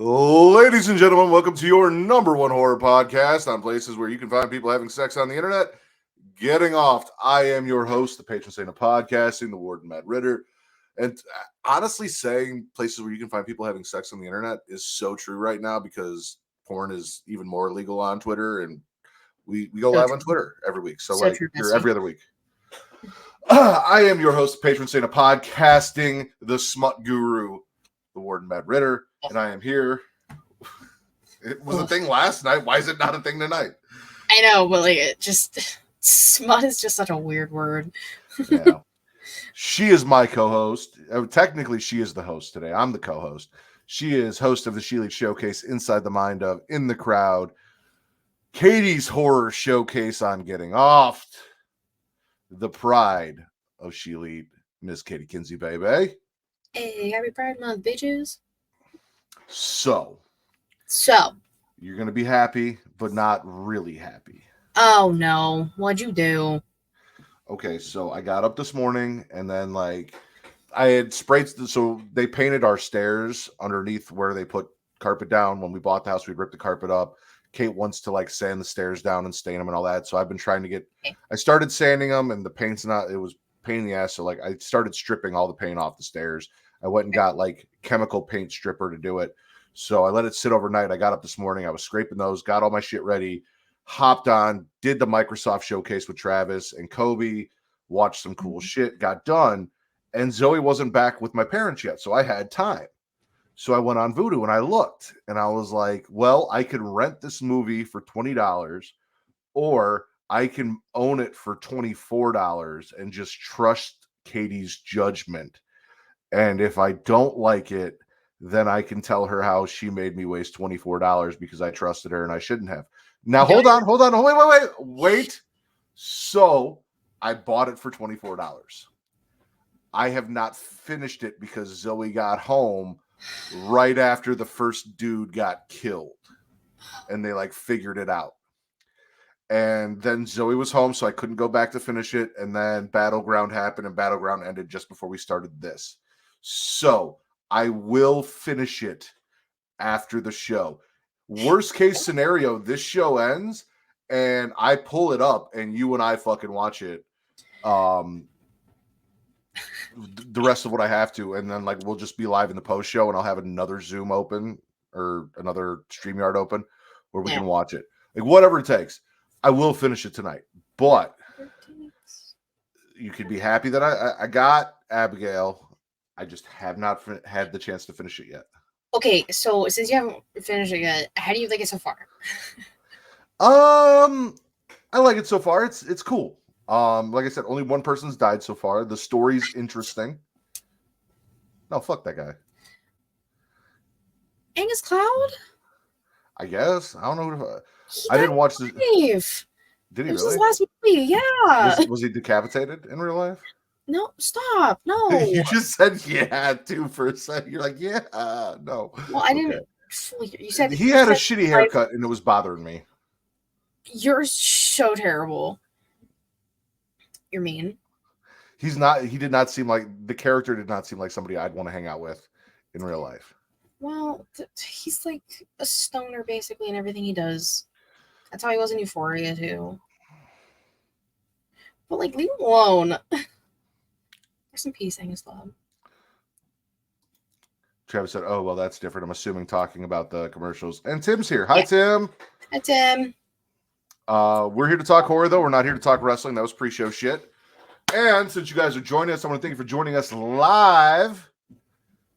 Ladies and gentlemen, welcome to your number one horror podcast on places where you can find people having sex on the internet, getting off. I am your host, the patron saint of podcasting, the warden Matt Ritter. And honestly, saying places where you can find people having sex on the internet is so true right now because porn is even more illegal on Twitter, and we go live on Twitter every week. So like true, you're every other week. I am your host, the patron saint of podcasting, the smut guru, the warden Matt Ritter. And I am here. It was a thing last night. Why is it not a thing tonight? I know, but like it just smut is just such a weird word. Yeah. She is my co-host. Technically, she is the host today. I'm the co-host. She is host of the She Lead Showcase, Inside the Mind of, In the Crowd, Katie's Horror Showcase on Getting Off, the pride of She Lead, Miss Katie Kinzie Bay Bay. Hey, happy Pride Month, bitches. So, you're going to be happy, but not really happy. Oh, no. What'd you do? Okay, so I got up this morning, and then, like, I had sprayed, so they painted our stairs underneath where they put carpet down. When we bought the house, we'd rip the carpet up. Kate wants to, like, sand the stairs down and stain them and all that, so I've been trying to get, I started sanding them, and the paint's not, it was pain in the ass, so, like, I started stripping all the paint off the stairs. I went and got like chemical paint stripper to do it. So I let it sit overnight. I got up this morning. I was scraping those, got all my shit ready, hopped on, did the Microsoft showcase with Travis and Kobe, watched some cool shit, got done. And Zoe wasn't back with my parents yet. So I had time. So I went on Vudu and I looked and I was like, well, I can rent this movie for $20 or I can own it for $24 and just trust Katie's judgment. And if I don't like it, then I can tell her how she made me waste $24 because I trusted her and I shouldn't have. Now, hold on. Wait. So I bought it for $24. I have not finished it because Zoe got home right after the first dude got killed and they like figured it out. And then Zoe was home, so I couldn't go back to finish it. And then Battleground happened and Battleground ended just before we started this. So I will finish it after the show. Worst case scenario, this show ends and I pull it up and you and I fucking watch it. The rest of what I have to, and then like we'll just be live in the post show and I'll have another Zoom open or another StreamYard open where we can watch it. Like whatever it takes. I will finish it tonight. But you could be happy that I got Abigail. I just have not had the chance to finish it yet. Okay, so since you haven't finished it yet, how do you like it so far? I like it so far. It's cool. Like I said, only one person's died so far. The story's interesting. No, fuck that guy. Angus Cloud? I guess. I don't know. I didn't watch the. Did he really? This was his last movie, yeah. Was he decapitated in real life? No, stop. No. You just said yeah, too, for a second. You're like, yeah, no. Well, I didn't. You said he had a shitty haircut and it was bothering me. You're so terrible. You're mean. He's not. He did not seem like the character. Did not seem like somebody I'd want to hang out with in real life. Well, he's like a stoner basically in everything he does. That's how he was in Euphoria too. But like, leave him alone. Rest in peace, Angus Cloud. Travis said, "Oh well, that's different." I'm assuming talking about the commercials. And Tim's here. Hi, Tim. Hi, Tim. We're here to talk horror, though. We're not here to talk wrestling. That was pre-show shit. And since you guys are joining us, I want to thank you for joining us live.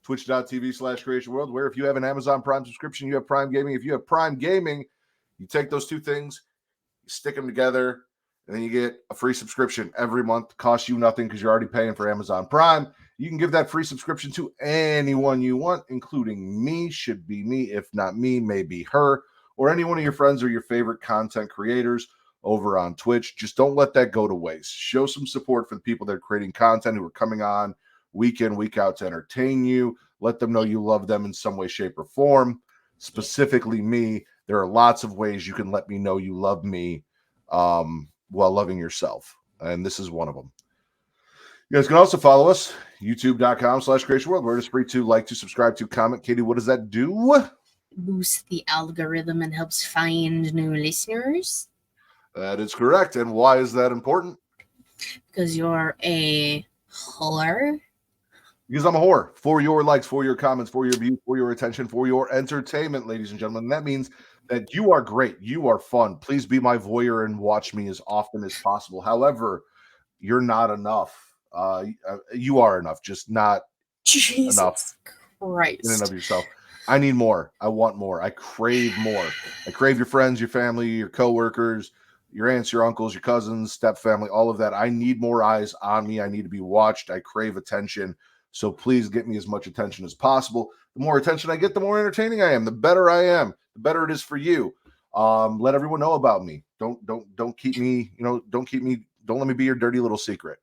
Twitch.tv/Creation World, where if you have an Amazon Prime subscription, you have Prime Gaming. If you have Prime Gaming, you take those two things, you stick them together, and then you get a free subscription every month. It costs you nothing because you're already paying for Amazon Prime. You can give that free subscription to anyone you want, including me. Should be me. If not me, maybe her, or any one of your friends or your favorite content creators over on Twitch. Just don't let that go to waste. Show some support for the people that are creating content, who are coming on week in, week out to entertain you. Let them know you love them in some way, shape, or form. Specifically me. There are lots of ways you can let me know you love me while loving yourself. And this is one of them. You guys can also follow us, youtube.com/Creation World, where it is free to like, to subscribe, to comment. Katie, what does that do? boosts the algorithm and helps find new listeners. That is correct. And why is that important? Because you're a whore. Because I'm a whore. For your likes, for your comments, for your views, for your attention, for your entertainment, ladies and gentlemen. And that means that you are great. You are fun. Please be my voyeur and watch me as often as possible. However, you're not enough. You are enough, just not Jesus enough Christ. in and of yourself. I need more. I want more. I crave more. I crave your friends, your family, your coworkers, your aunts, your uncles, your cousins, step family, all of that. I need more eyes on me. I need to be watched. I crave attention. So please get me as much attention as possible. The more attention I get, the more entertaining I am. The better I am. The better it is for you. Let everyone know about me. Don't keep me. Don't let me be your dirty little secret.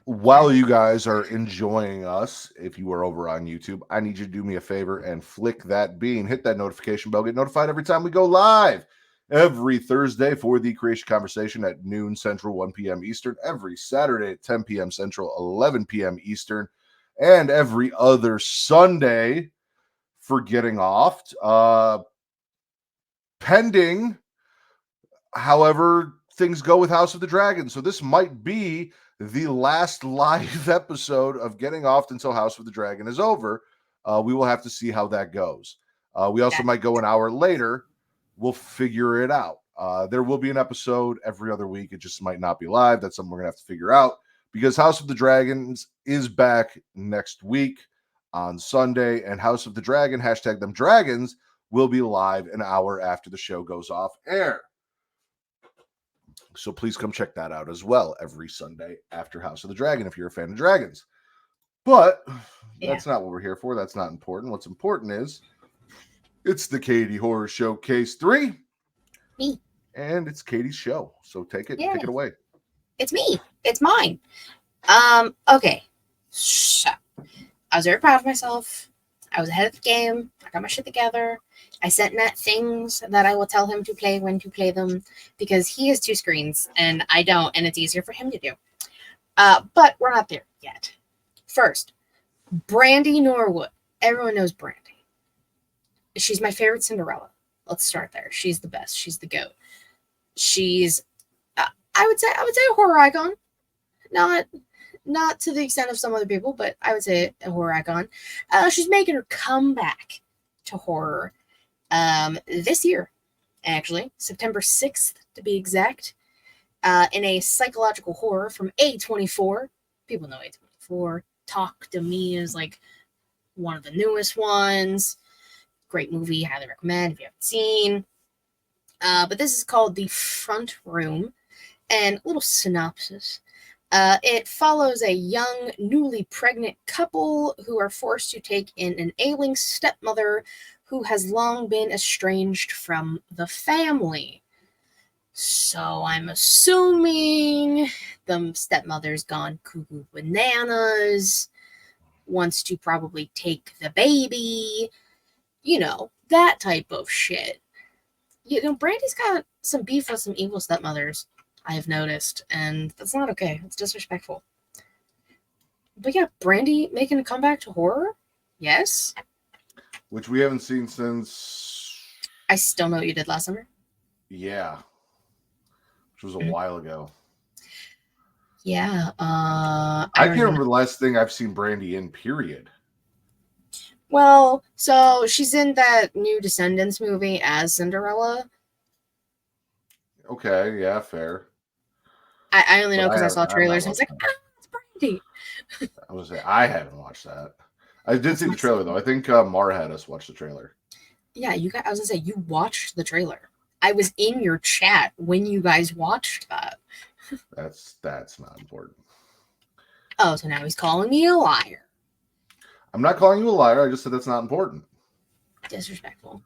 While you guys are enjoying us, if you are over on YouTube, I need you to do me a favor and flick that bean, hit that notification bell, get notified every time we go live every Thursday for the Creation Conversation at noon Central, 1 p.m. Eastern, every Saturday at 10 p.m. Central, 11 p.m. Eastern, and every other Sunday for Getting Off. Pending, however, things go with House of the Dragon. So this might be the last live episode of Getting Off until House of the Dragon is over. We will have to see how that goes. We also might go an hour later. We'll figure it out. There will be an episode every other week. It just might not be live. That's something we're going to have to figure out because House of the Dragons is back next week on Sunday, and House of the Dragon, #TheMDragons, will be live an hour after the show goes off air. So please come check that out as well every Sunday after House of the Dragon if you're a fan of dragons. But that's not what we're here for. That's not important. What's important is it's the Katie Horror Showcase 3. Me. And it's Katie's show. So take it away. It's me. It's mine. Okay. So I was very proud of myself. I was ahead of the game. I got my shit together. I sent Matt things that I will tell him to play when to play them because he has 2 screens and I don't, and it's easier for him to do. But we're not there yet. First, Brandy Norwood. Everyone knows Brandy. She's my favorite Cinderella. Let's start there. She's the best. She's the GOAT. She's, I would say a horror icon. Not to the extent of some other people, but I would say a horror icon. She's making her comeback to horror this year, actually, September 6th to be exact, in a psychological horror from A24. People know A24. Talk to Me is like one of the newest ones. Great movie, highly recommend if you haven't seen. But this is called The Front Room, and a little synopsis. It follows a young, newly pregnant couple who are forced to take in an ailing stepmother who has long been estranged from the family. So I'm assuming the stepmother's gone cuckoo bananas, wants to probably take the baby, that type of shit. Brandy's got some beef with some evil stepmothers, I have noticed, and that's not okay. It's disrespectful. But yeah, Brandy making a comeback to horror? Yes. Which we haven't seen since... I Still Know What You Did Last Summer? Yeah. Which was a while ago. Yeah. I can't remember the last thing I've seen Brandy in, period. Well, so she's in that new Descendants movie as Cinderella. Okay, yeah, fair. I only know because I saw trailers. I was like, it's Brandy. I was gonna say I haven't watched that. I did see the trailer though. I think Mara had us watch the trailer. Yeah, you guys. I was gonna say you watched the trailer. I was in your chat when you guys watched that. That's not important. Oh, so now he's calling me a liar. I'm not calling you a liar. I just said that's not important. Disrespectful.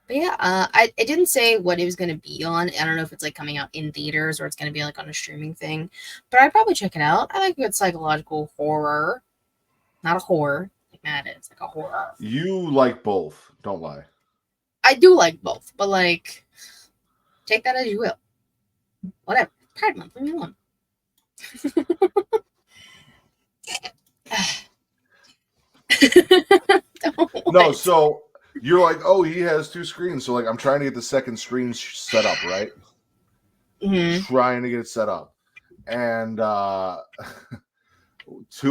But yeah, it didn't say what it was going to be on. I don't know if it's like coming out in theaters or it's going to be like on a streaming thing. But I'd probably check it out. I like a good psychological horror. Not a horror like Matt is, like a horror. You like both. Don't lie. I do like both, but like, take that as you will. Whatever. Pride Month, leave me alone. No, so you're like, oh, he has 2 screens. So like, I'm trying to get the second screen set up, right? Trying to get it set up, and 2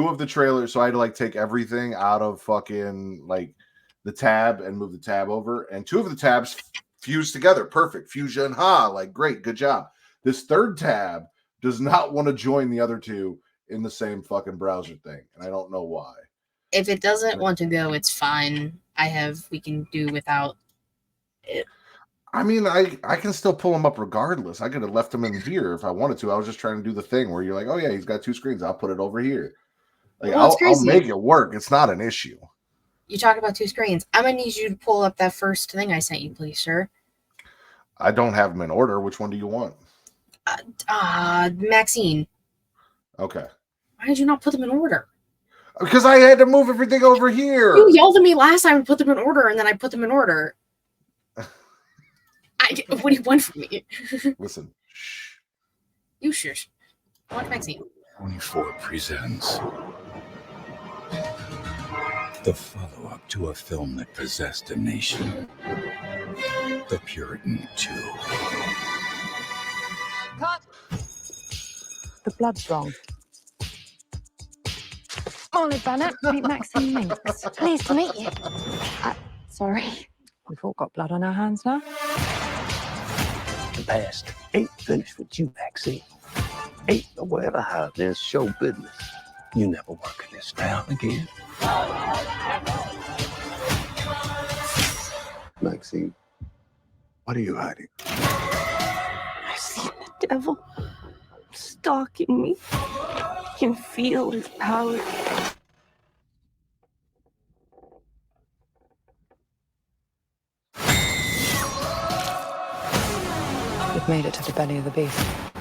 of the trailers. So I had to like take everything out of fucking like the tab and move the tab over, and 2 of the tabs fused together. Perfect fusion. Like great, good job. This third tab does not want to join the other 2 in the same fucking browser thing, and I don't know why. If it doesn't want to go, it's fine. We can do without it. I mean, I can still pull them up regardless. I could have left them in here if I wanted to. I was just trying to do the thing where you're like, oh yeah, he's got 2 screens. I'll put it over here. Like Well, I'll make it work. It's not an issue. You talk about 2 screens. I'm gonna need you to pull up that first thing I sent you, please, sir. I don't have them in order. Which one do you want? Maxine. Okay. Why did you not put them in order? Because I had to move everything over here. You yelled at me last time to put them in order, and then I put them in order. What do you want from me? Listen. Shh. You shush. I want Maxine. 24 presents the follow-up to a film that possessed a nation. The Puritan 2. Cut! The blood's wrong. Molly Bennett, meet Maxine Minks. Pleased to meet you. Sorry. We've all got blood on our hands now. The past ain't finished with you, Maxine. Ain't nowhere to hide. There's show business. You never work in this town again. Maxine, what are you hiding? I've seen the devil stalking me. I can feel his power. We've made it to the belly of the beast.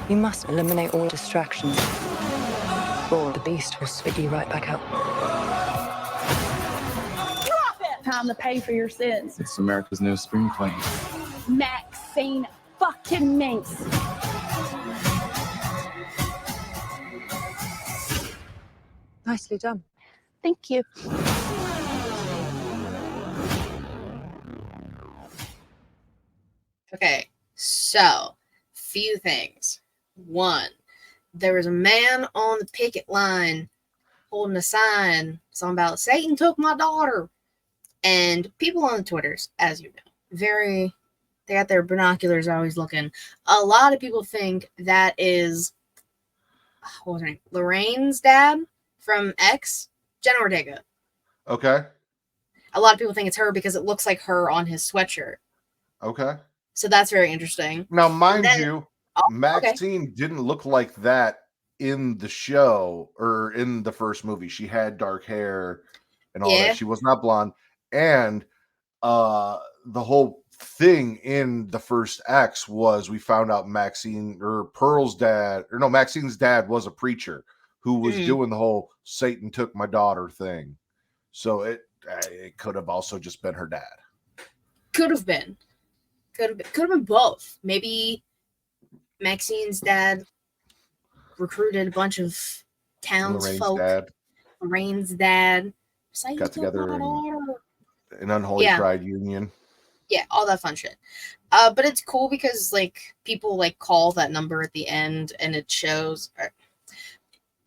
You must eliminate all distractions, or the beast will spit you right back out. Drop it! Time to pay for your sins. It's America's new scream queen. Maxine fucking Minks. Nicely done. Thank you. Okay, so few things. 1, there was a man on the picket line holding a sign, something about Satan took my daughter. And people on the Twitters, as you know, they got their binoculars always looking. A lot of people think that is, what was her name? Lorraine's dad from X, Jenna Ortega. Okay. A lot of people think it's her because it looks like her on his sweatshirt. Okay. So that's very interesting. Now, mind you, Maxine didn't look like that in the show or in the first movie. She had dark hair and all that. She was not blonde. And the whole thing in the first X was we found out Maxine's dad was a preacher who was doing the whole Satan took my daughter thing. So it could have also just been her dad. Could have been both. Maybe Maxine's dad recruited a bunch of townsfolk. Lorraine's dad got together in an unholy pride union. Yeah, all that fun shit. But it's cool because like people like call that number at the end and it shows.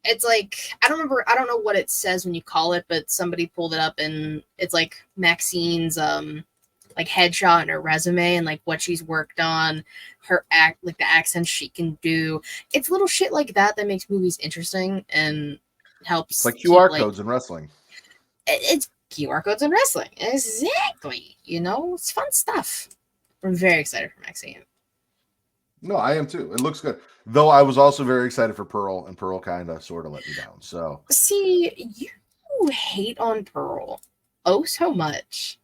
It's like I don't know what it says when you call it, but somebody pulled it up and it's like Maxine's like headshot and her resume and like what she's worked on, her act, like the accents she can do. It's little shit like that makes movies interesting and helps. It's like QR codes in wrestling. It's QR codes in wrestling. Exactly. You know, it's fun stuff. I'm very excited for Maxine. No, I am too. It looks good. Though I was also very excited for Pearl, and Pearl kind of sort of let me down. So see, you hate on Pearl so much.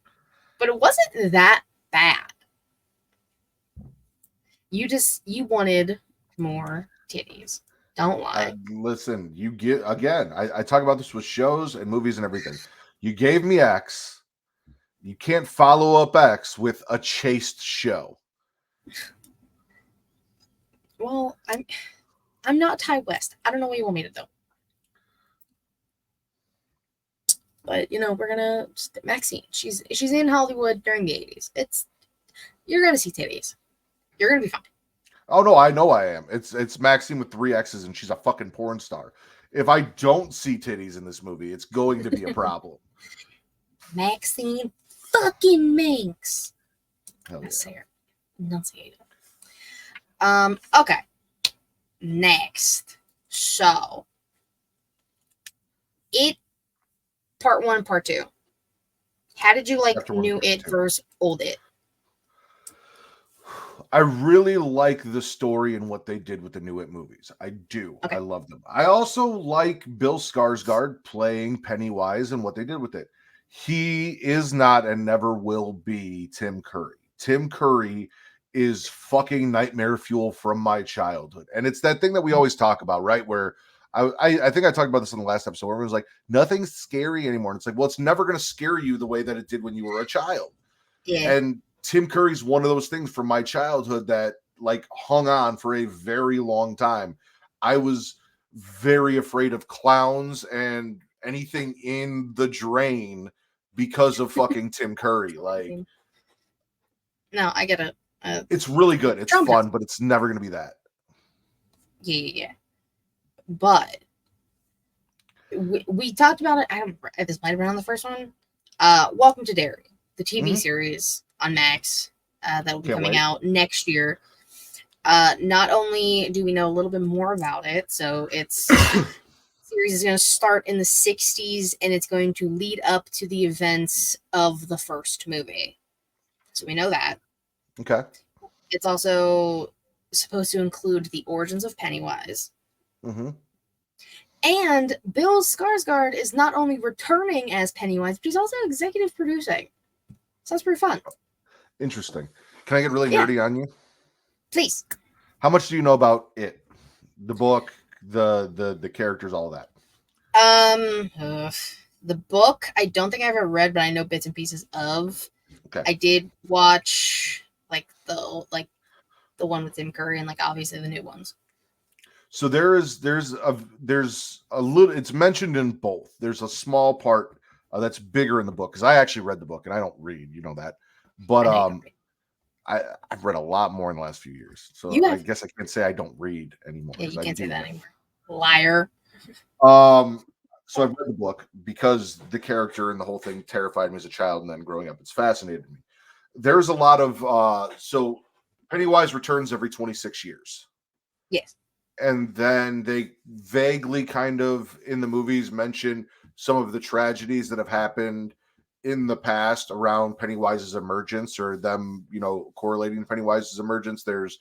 But it wasn't that bad. You wanted more titties. Don't lie. Listen, you get again. I talk about this with shows and movies and everything. You gave me X. You can't follow up X with a chaste show. Well, I'm not Ty West. I don't know what you want me to do. but we're gonna Maxine. She's in Hollywood during the 80s. You're gonna see titties. You're gonna be fine. Oh no, I know I am. It's Maxine with 3 X's, and she's a fucking porn star. If I don't see titties in this movie, it's going to be a problem. Maxine fucking Minx. Hell yeah. Enunciate it. Okay. Next. So It Part 1, Part 2. How did you like Chapter 1, New Part It 2. versus Old It? I really like the story and what they did with the New It movies. I do. Okay. I love them. I also like Bill Skarsgård playing Pennywise and what they did with it. He is not and never will be Tim Curry. Tim Curry is fucking nightmare fuel from my childhood. And it's that thing that we always talk about, right? Where I think I talked about this in the last episode where it was like, nothing's scary anymore. And it's like, well, it's never going to scare you the way that it did when you were a child. Yeah. And Tim Curry's one of those things from my childhood that like hung on for a very long time. I was very afraid of clowns and anything in the drain because of fucking Tim Curry. Like, No, I get it. it's really good. It's Trump fun, but it's never going to be that. Yeah. But we talked about it. This might have been on the first one. Welcome to Derry, the TV series on Max that will be coming out next year. Not only do we know a little bit more about it, so it's series is going to start in the 60s and it's going to lead up to the events of the first movie. So we know that. Okay. It's also supposed to include the origins of Pennywise. Mm-hmm. And Bill Skarsgård is not only returning as Pennywise, but he's also executive producing. Sounds pretty fun. Interesting. Can I get really nerdy on you? Please. How much do you know about it? The book, the characters, all that. The book I don't think I ever read, but I know bits and pieces of. Okay. I did watch the one with Tim Curry and obviously the new ones. So there's a little. It's mentioned in both. There's a small part that's bigger in the book because I actually read the book and I don't read, you know that. But I've read a lot more in the last few years, so I guess I can't say I don't read anymore. Yeah, you can't say that anymore. Liar. So I've read the book because the character and the whole thing terrified me as a child, and then growing up, it's fascinated me. There's a lot of so Pennywise returns every 26 years. Yes. And then they vaguely kind of in the movies mention some of the tragedies that have happened in the past around Pennywise's emergence or them, correlating to Pennywise's emergence. There's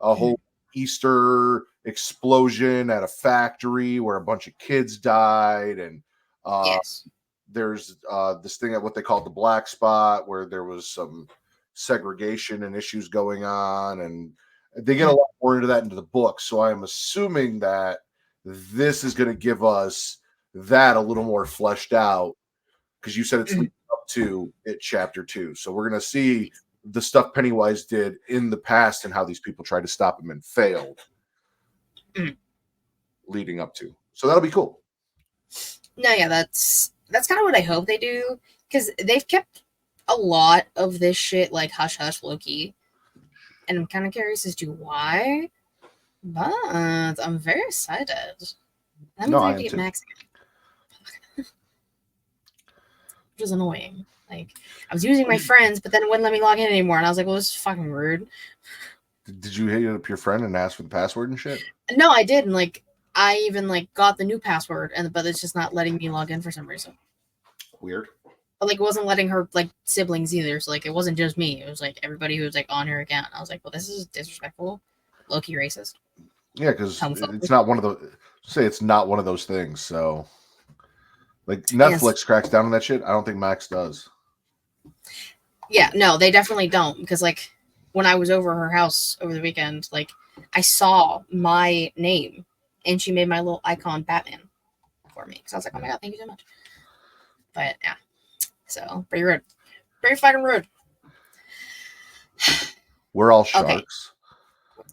a whole Easter explosion at a factory where a bunch of kids died. And there's this thing at what they call the black spot where there was some segregation and issues going on. And they get a lot more into that into the book. So I'm assuming that this is going to give us that a little more fleshed out because you said it's leading up to it chapter 2. So we're going to see the stuff Pennywise did in the past and how these people tried to stop him and failed leading up to. So that'll be cool. No, yeah, that's kind of what I hope they do because they've kept a lot of this shit hush hush low key. And I'm kind of curious as to why, but I'm very excited. That means I have to get Max again. Which is annoying. I was using my friends, but then it wouldn't let me log in anymore. And I was like, well, this is fucking rude. Did you hit up your friend and ask for the password and shit? No, I did. And I even got the new password, but it's just not letting me log in for some reason. Weird. But it wasn't letting her siblings either. So it wasn't just me. It was everybody who was on her account. I was like, well, this is disrespectful, low-key racist. Yeah, because it's not one of those. Say it's not one of those things. So, Netflix cracks down on that shit. I don't think Max does. Yeah, no, they definitely don't. Because when I was over her house over the weekend, I saw my name, and she made my little icon Batman for me. So I was like, oh my god, thank you so much. But yeah. So, pretty rude. Pretty fucking rude. We're all sharks.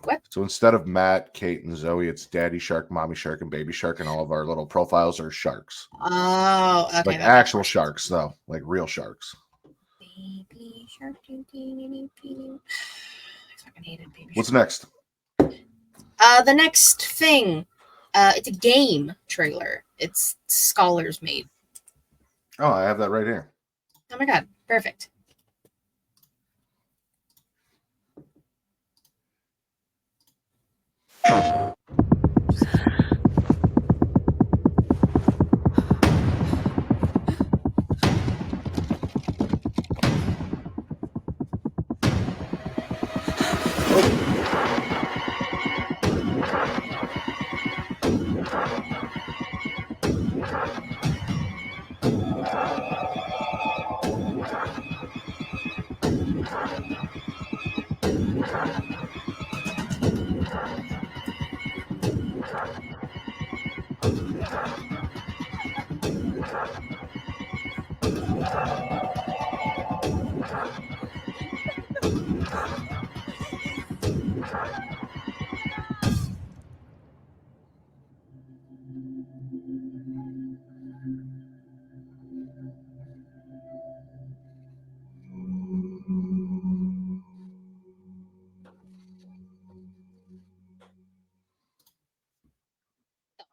What? So instead of Matt, Kate, and Zoe, it's Daddy Shark, Mommy Shark, and Baby Shark, and all of our little profiles are sharks. Oh, okay. Like that makes actual more sense. sharks, though. Like real sharks. Baby shark. I fucking hated baby What's shark. next? The next thing, it's a game trailer. It's Scholars made. Oh, I have that right here. Oh my god, perfect.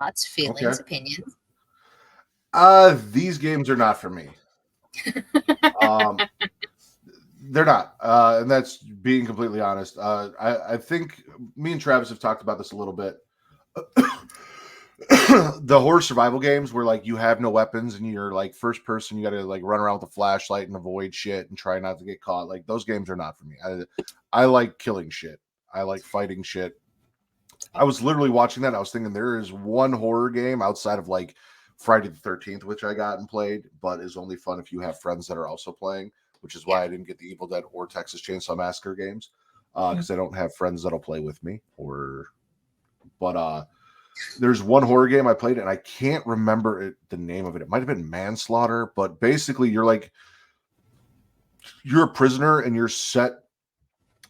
Thoughts, feelings, Okay. opinions. These games are not for me. They're not, and that's being completely honest. I think me and Travis have talked about this a little bit. The horror survival games where like you have no weapons and you're like first person, you got to like run around with a flashlight and avoid shit and try not to get caught. Like those games are not for me. I like killing shit. I like fighting shit. I was literally watching that. I was thinking there is one horror game outside of like Friday the 13th, which I got and played, but is only fun if you have friends that are also playing, which is why I didn't get the Evil Dead or Texas Chainsaw Massacre games because I don't have friends that'll play with me. But there's one horror game I played and I can't remember the name of it. It might have been Manslaughter, but basically you're a prisoner and you're set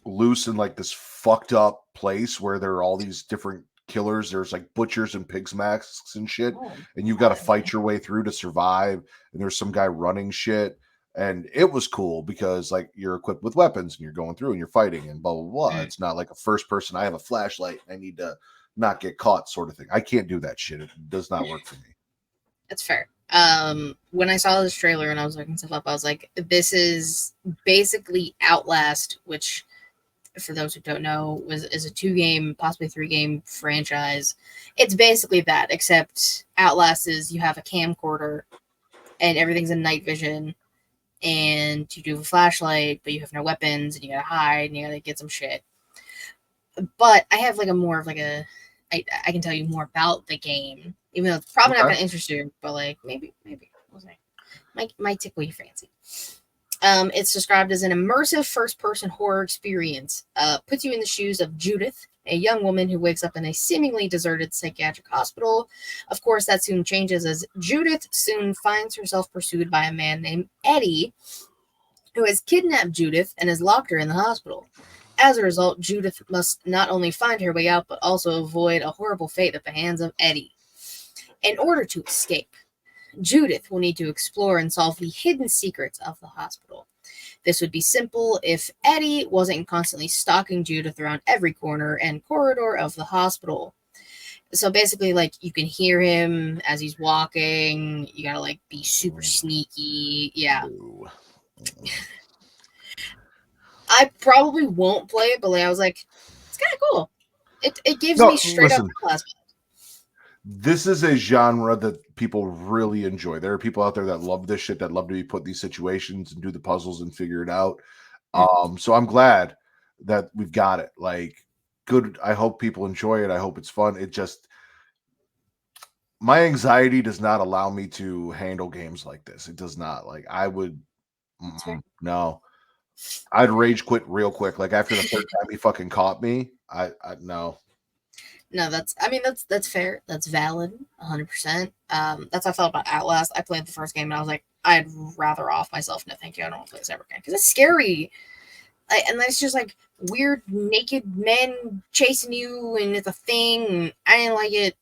loose in like this fucked up place where there are all these different killers. There's like butchers and pigs masks and shit, and you've got to fight your way through to survive. And there's some guy running shit, and it was cool because like you're equipped with weapons and you're going through and you're fighting and blah blah blah. It's not like a first person. I have a flashlight. I need to not get caught, sort of thing. I can't do that shit. It does not work for me. That's fair. When I saw this trailer and I was looking stuff up, I was like, this is basically Outlast, which, for those who don't know, is a 2-game, possibly 3-game franchise. It's basically that, except Outlast is you have a camcorder and everything's in night vision, and you do have a flashlight, but you have no weapons, and you gotta hide, and you gotta get some shit. But I have like I can tell you more about the game, even though it's probably not gonna interest you, but like maybe we'll see. Might tickle your fancy. It's described as an immersive first-person horror experience. Puts you in the shoes of Judith, a young woman who wakes up in a seemingly deserted psychiatric hospital. Of course, that soon changes as Judith soon finds herself pursued by a man named Eddie, who has kidnapped Judith and has locked her in the hospital. As a result, Judith must not only find her way out, but also avoid a horrible fate at the hands of Eddie. In order to escape, Judith will need to explore and solve the hidden secrets of the hospital. This would be simple if Eddie wasn't constantly stalking Judith around every corner and corridor of the hospital. So basically, like, you can hear him as he's walking. You gotta, like, be super sneaky. Yeah. I probably won't play it, but like, I was like, it's kind of cool. It gives me straight up Outlast. This is a genre that people really enjoy. There are people out there that love this shit, that love to be put in these situations and do the puzzles and figure it out. So I'm glad that we've got it. Like, good. I hope people enjoy it. I hope it's fun. It just, my anxiety does not allow me to handle games like this. It does not. Like, I would, no. I'd rage quit real quick. Like after the third time he fucking caught me, I no. No, that's fair. That's valid, 100%. That's how I felt about Outlast. I played the first game and I was like, I'd rather off myself. No, thank you. I don't want to play this ever again because it's scary. And it's just like weird naked men chasing you, and it's a thing. And I didn't like it.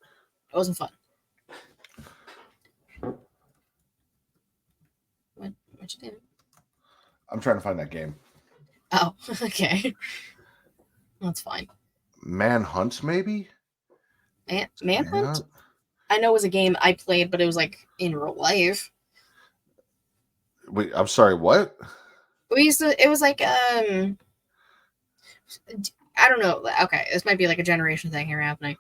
It wasn't fun. What you doing? I'm trying to find that game. Oh, okay. That's fine. Manhunt, maybe? Manhunt? I know it was a game I played, but it was like in real life. Wait, I'm sorry, what? We used to, it was like, I don't know. Okay, this might be like a generation thing here happening.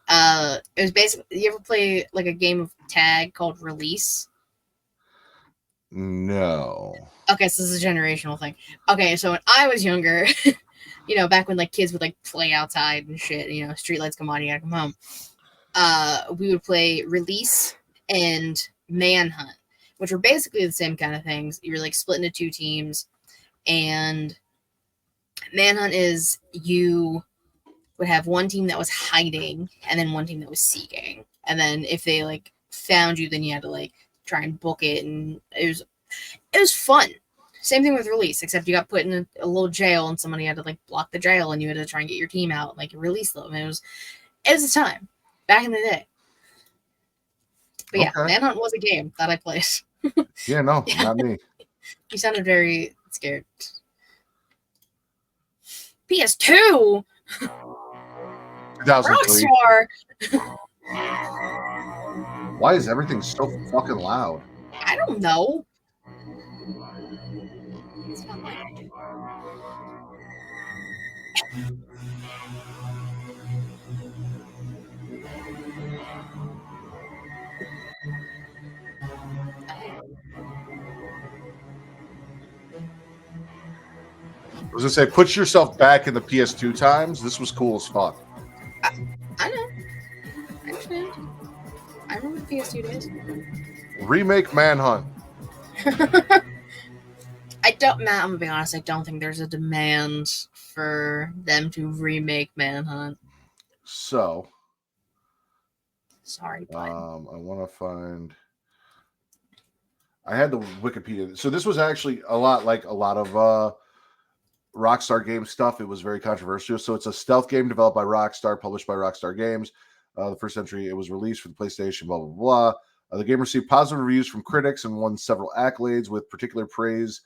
It was basically, you ever play like a game of tag called Release? No. Okay, so this is a generational thing. Okay, so when I was younger, you know, back when like kids would like play outside and shit, you know, streetlights come on, you gotta come home. We would play Release and Manhunt, which were basically the same kind of things. You were like split into two teams, and Manhunt is you would have one team that was hiding and then one team that was seeking. And then if they like found you, then you had to like try and book it, and it was fun. Same thing with Release, except you got put in a little jail and somebody had to like block the jail and you had to try and get your team out, like release them. It was a time back in the day. But yeah, Okay. Manhunt was a game that I played. Yeah, no, not me. You sounded very scared. PS2? 2003. Rockstar? Why is everything so fucking loud? I don't know. It's not like I do. I was gonna say, put yourself back in the PS2 times. This was cool as fuck. I know. I understand. I remember the PS2 days. Remake Manhunt. Matt, I'm gonna be honest, I don't think there's a demand for them to remake Manhunt. So, Sorry, bud. I want to find. I had the Wikipedia. So this was actually a lot like a lot of Rockstar Games stuff. It was very controversial. So it's a stealth game developed by Rockstar, published by Rockstar Games. The first entry, it was released for the PlayStation, blah, blah, blah. The game received positive reviews from critics and won several accolades, with particular praise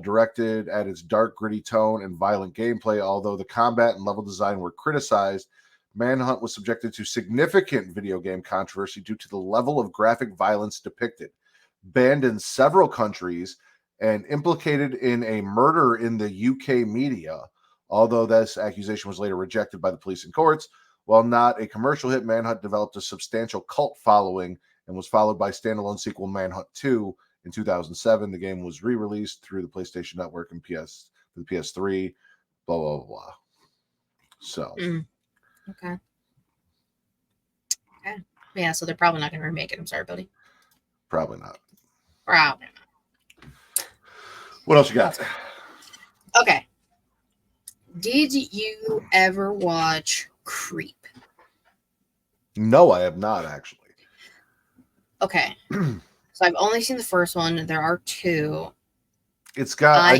directed at its dark, gritty tone and violent gameplay. Although the combat and level design were criticized, Manhunt was subjected to significant video game controversy due to the level of graphic violence depicted. Banned in several countries and implicated in a murder in the UK media, although this accusation was later rejected by the police and courts. While not a commercial hit, Manhunt developed a substantial cult following and was followed by standalone sequel Manhunt 2 in 2007. The game was re-released through the PlayStation Network and the PS3, blah, blah, blah. So. Okay. Yeah, so they're probably not going to remake it. I'm sorry, buddy. Probably not. Probably not. What else you got? Okay. Did you ever watch Creep? No, I have not actually. Okay. So I've only seen the first one. There are two. It's got. I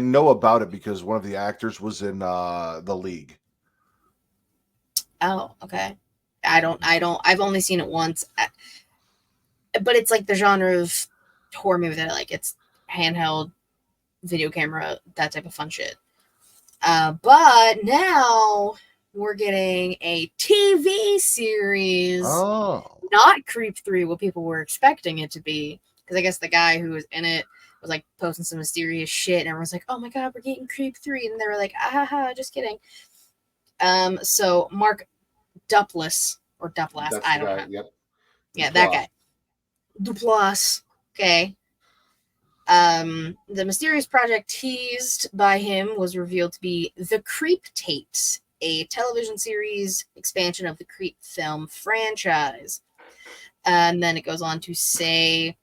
know about it because one of the actors was in The League. Oh, okay. I've only seen it once. But it's like the genre of horror movie that I like. It's handheld, video camera, that type of fun shit. But now we're getting a TV series. Oh. Not Creep 3, what people were expecting it to be. Because I guess the guy who was in it was like posting some mysterious shit, and everyone's like, oh my god, we're getting Creep 3. And they were like, just kidding. So Mark Duplass, or Duplass, I don't know. Yep. Yeah, Duplass. That guy. Duplass. Okay. The mysterious project teased by him was revealed to be The Creep Tapes, a television series expansion of the Creep film franchise. And then it goes on to say,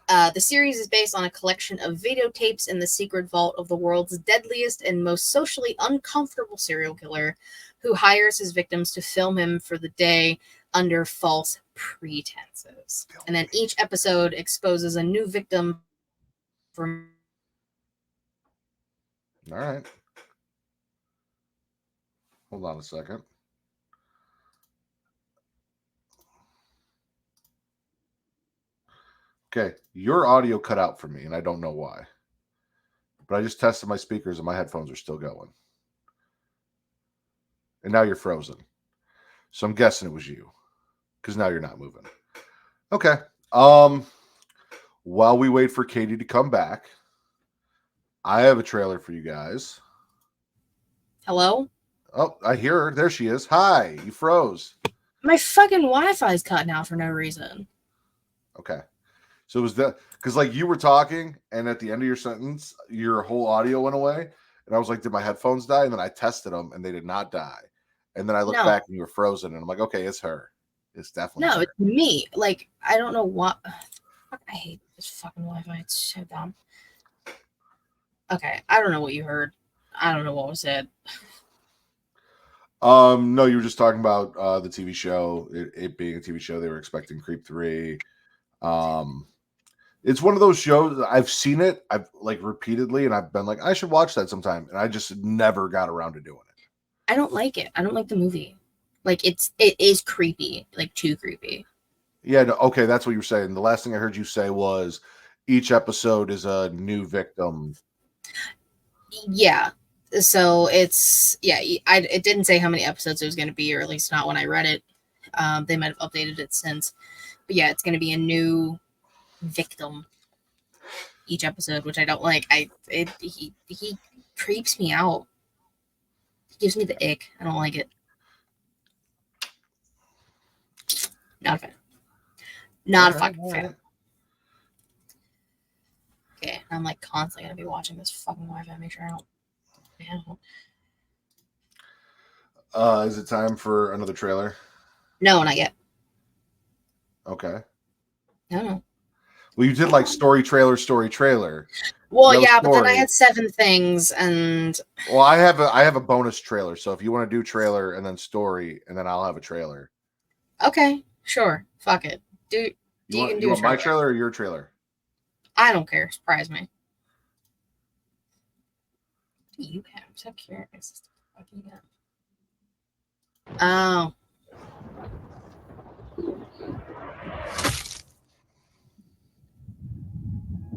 the series is based on a collection of videotapes in the secret vault of the world's deadliest and most socially uncomfortable serial killer, who hires his victims to film him for the day under false pretenses. And then each episode exposes a new victim from... All right. Hold on a second. Okay, your audio cut out for me, and I don't know why. But I just tested my speakers, and my headphones are still going. And now you're frozen. So I'm guessing it was you, because now you're not moving. Okay. While we wait for Katie to come back, I have a trailer for you guys. Hello? Oh, I hear her. There she is. Hi. You froze. My fucking Wi-Fi's cutting out for no reason. Okay. So it was that because like you were talking, and at the end of your sentence, your whole audio went away, and I was like, "Did my headphones die?" And then I tested them, and they did not die. And then I looked No. back, and you were frozen, and I'm like, "Okay, it's her. It's definitely No, her." it's me. Like, I don't know what. Fuck, I hate this fucking Wi-Fi. It's so dumb. Okay, I don't know what you heard. I don't know what was said. No, you were just talking about the TV show, it being a TV show. They were expecting Creep 3. It's one of those shows I've seen it, I've like repeatedly, and I've been like, I should watch that sometime, and I just never got around to doing it. I don't like it. I don't like the movie. Like, it is creepy, like too creepy. Yeah, no, okay, that's what you were saying. The last thing I heard you say was each episode is a new victim. Yeah. So it's it didn't say how many episodes it was going to be, or at least not when I read it. They might have updated it since, but yeah, it's going to be a new victim each episode, which I don't like. He creeps me out. He gives me the ick. I don't like it. Not a fan. Not a fucking fan. Okay, I'm like constantly gonna be watching this fucking Wi-Fi. Make sure I don't. Is it time for another trailer? No, not yet. Okay. No. Well, you did like story trailer. Well, No yeah, but then I story. had 7 things, and Well, I have a bonus trailer. So if you want to do trailer and then story, and then I'll have a trailer. okay, sure, fuck it. You want my trailer or your trailer? I don't care. Surprise me. What do you have? I'm so curious. What do you got? Oh.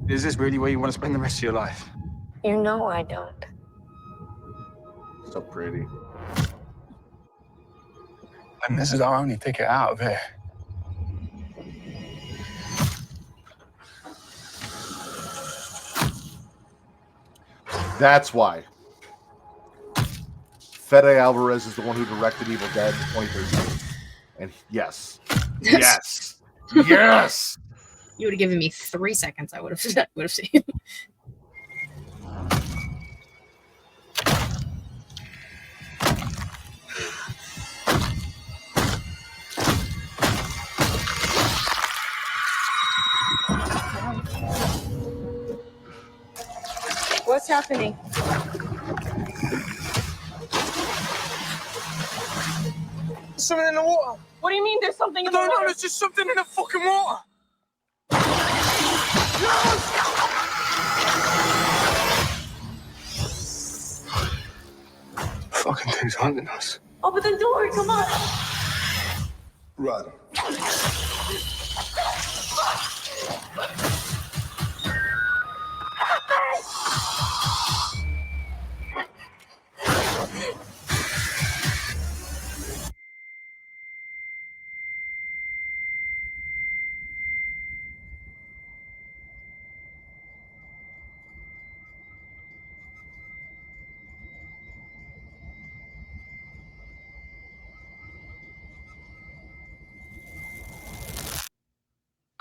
Is this really where you want to spend the rest of your life? You know I don't. So pretty. And this is our only ticket out of here. That's why. Fede Alvarez is the one who directed Evil Dead 2013. And yes. Yes. Yes. You would have given me 3 seconds. I would have seen. What's happening? Something in the water. What do you mean there's something I in the don't know. water? There's just something in the fucking water. Fucking thing's hunting us. Open the door, come on. Run.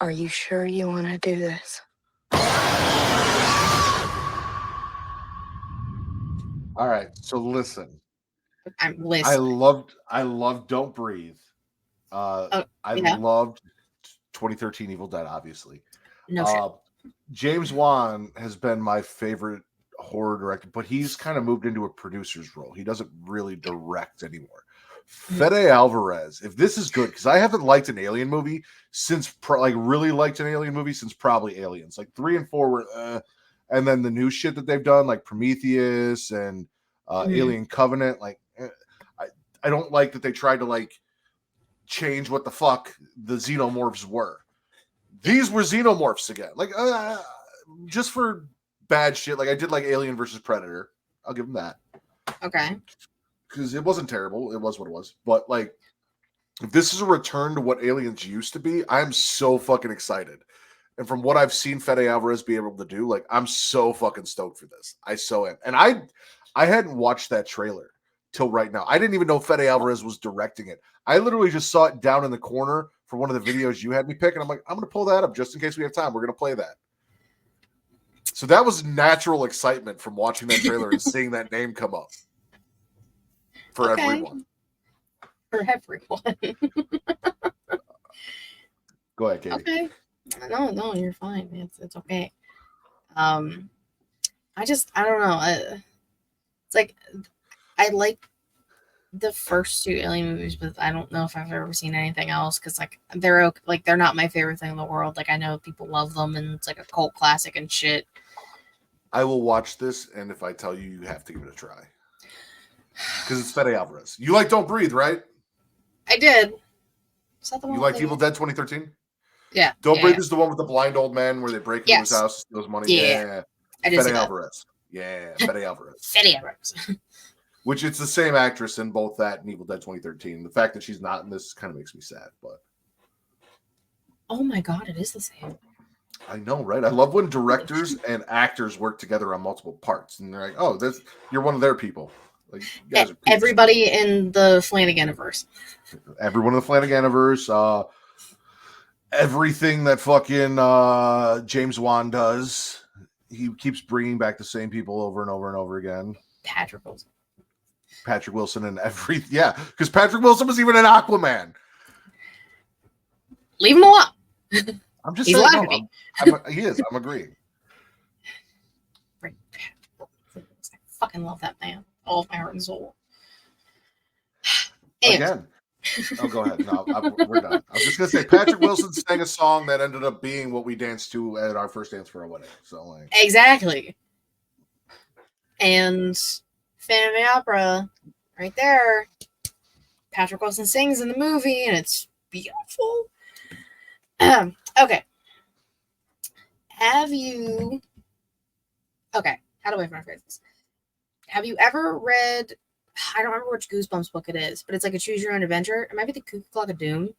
Are you sure you want to do this? All right. So listen. I'm listening. I loved Don't Breathe. I yeah. loved 2013 Evil Dead, obviously. No shit. James Wan has been my favorite horror director, but he's kind of moved into a producer's role. He doesn't really direct anymore. Fede Alvarez, if this is good, because I haven't liked an alien movie since really liked an alien movie since probably Aliens. Like 3 and 4 were and then the new shit that they've done, like Prometheus and Alien Covenant, like I don't like that they tried to like change what the fuck the xenomorphs were. These were xenomorphs again. Like just for bad shit. Like I did like Alien versus Predator. I'll give them that. Okay. Because it wasn't terrible. It was what it was. But like, if this is a return to what Aliens used to be, I'm so fucking excited. And from what I've seen Fede Alvarez be able to do, like I'm so fucking stoked for this. I so am. And I hadn't watched that trailer till right now. I didn't even know Fede Alvarez was directing it. I literally just saw it down in the corner for one of the videos you had me pick, and I'm like, I'm gonna pull that up just in case we have time. We're gonna play that. So that was natural excitement from watching that trailer and seeing that name come up for everyone. For everyone. Go ahead, Katie. Okay. No, you're fine. It's okay. I don't know. It's like I like the first 2 Alien movies, but I don't know if I've ever seen anything else because like they're okay, like they're not my favorite thing in the world. Like I know people love them and it's like a cult classic and shit. I will watch this, and if I tell you, you have to give it a try because it's Fede Alvarez. You like Don't Breathe, right? I did. Is that the one You like Evil Dead 2013? Yeah. Don't Breathe is the one with the blind old man where they break into his house, steals money. Yeah. I did Fede Alvarez. Yeah, Fede Alvarez. Fede Alvarez. Which it's the same actress in both that and Evil Dead 2013. The fact that she's not in this kind of makes me sad, but oh my god, it is the same. I know, right? I love when directors and actors work together on multiple parts, and they're like, "Oh, you're one of their people." Like you guys are everybody in the Flanaganiverse. Everyone in the Flanaganiverse. Everything that fucking James Wan does, he keeps bringing back the same people over and over and over again. Patrick Wilson and because Patrick Wilson was even an Aquaman. Leave him alone. I'm just He's saying. No, he is. I'm agreeing. I fucking love that man. All of my heart and soul. Again. Oh, go ahead. No, we're done. I was just gonna say Patrick Wilson sang a song that ended up being what we danced to at our first dance for our wedding. So like exactly. And Phantom of the Opera, right there. Patrick Wilson sings in the movie, and it's beautiful. Okay. Okay, how do I phrase this? Have you ever read, I don't remember which Goosebumps book it is, but it's like a choose your own adventure. It might be the Cuckoo Clock of Doom.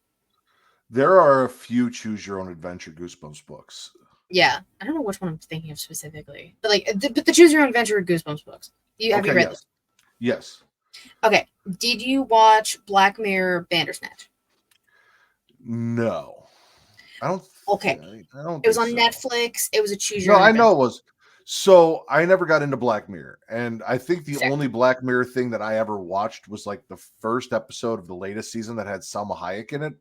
There are a few choose your own adventure Goosebumps books. Yeah, I don't know which one I'm thinking of specifically, but like the choose your own adventure Goosebumps books. Have you read those? Yes. Okay. Did you watch Black Mirror Bandersnatch? No. I don't. Okay. I don't. It was on Netflix. It was a choose your own. No, I know it was. So I never got into Black Mirror, and I think the only Black Mirror thing that I ever watched was like the first episode of the latest season that had Salma Hayek in it.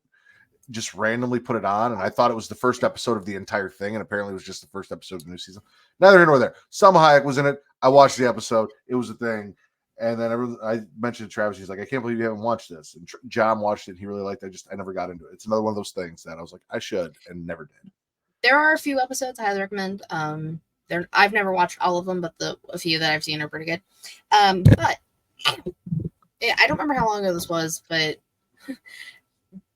Just randomly put it on, and I thought it was the first episode of the entire thing, and apparently it was just the first episode of the new season. Neither here nor there. Salma Hayek was in it. I watched the episode. It was a thing. And then I mentioned to Travis, he's like, I can't believe you haven't watched this. And John watched it. And he really liked it. I never got into it. It's another one of those things that I was like, I should, and never did. There are a few episodes I highly recommend. I've never watched all of them, but a few that I've seen are pretty good. But I don't remember how long ago this was, but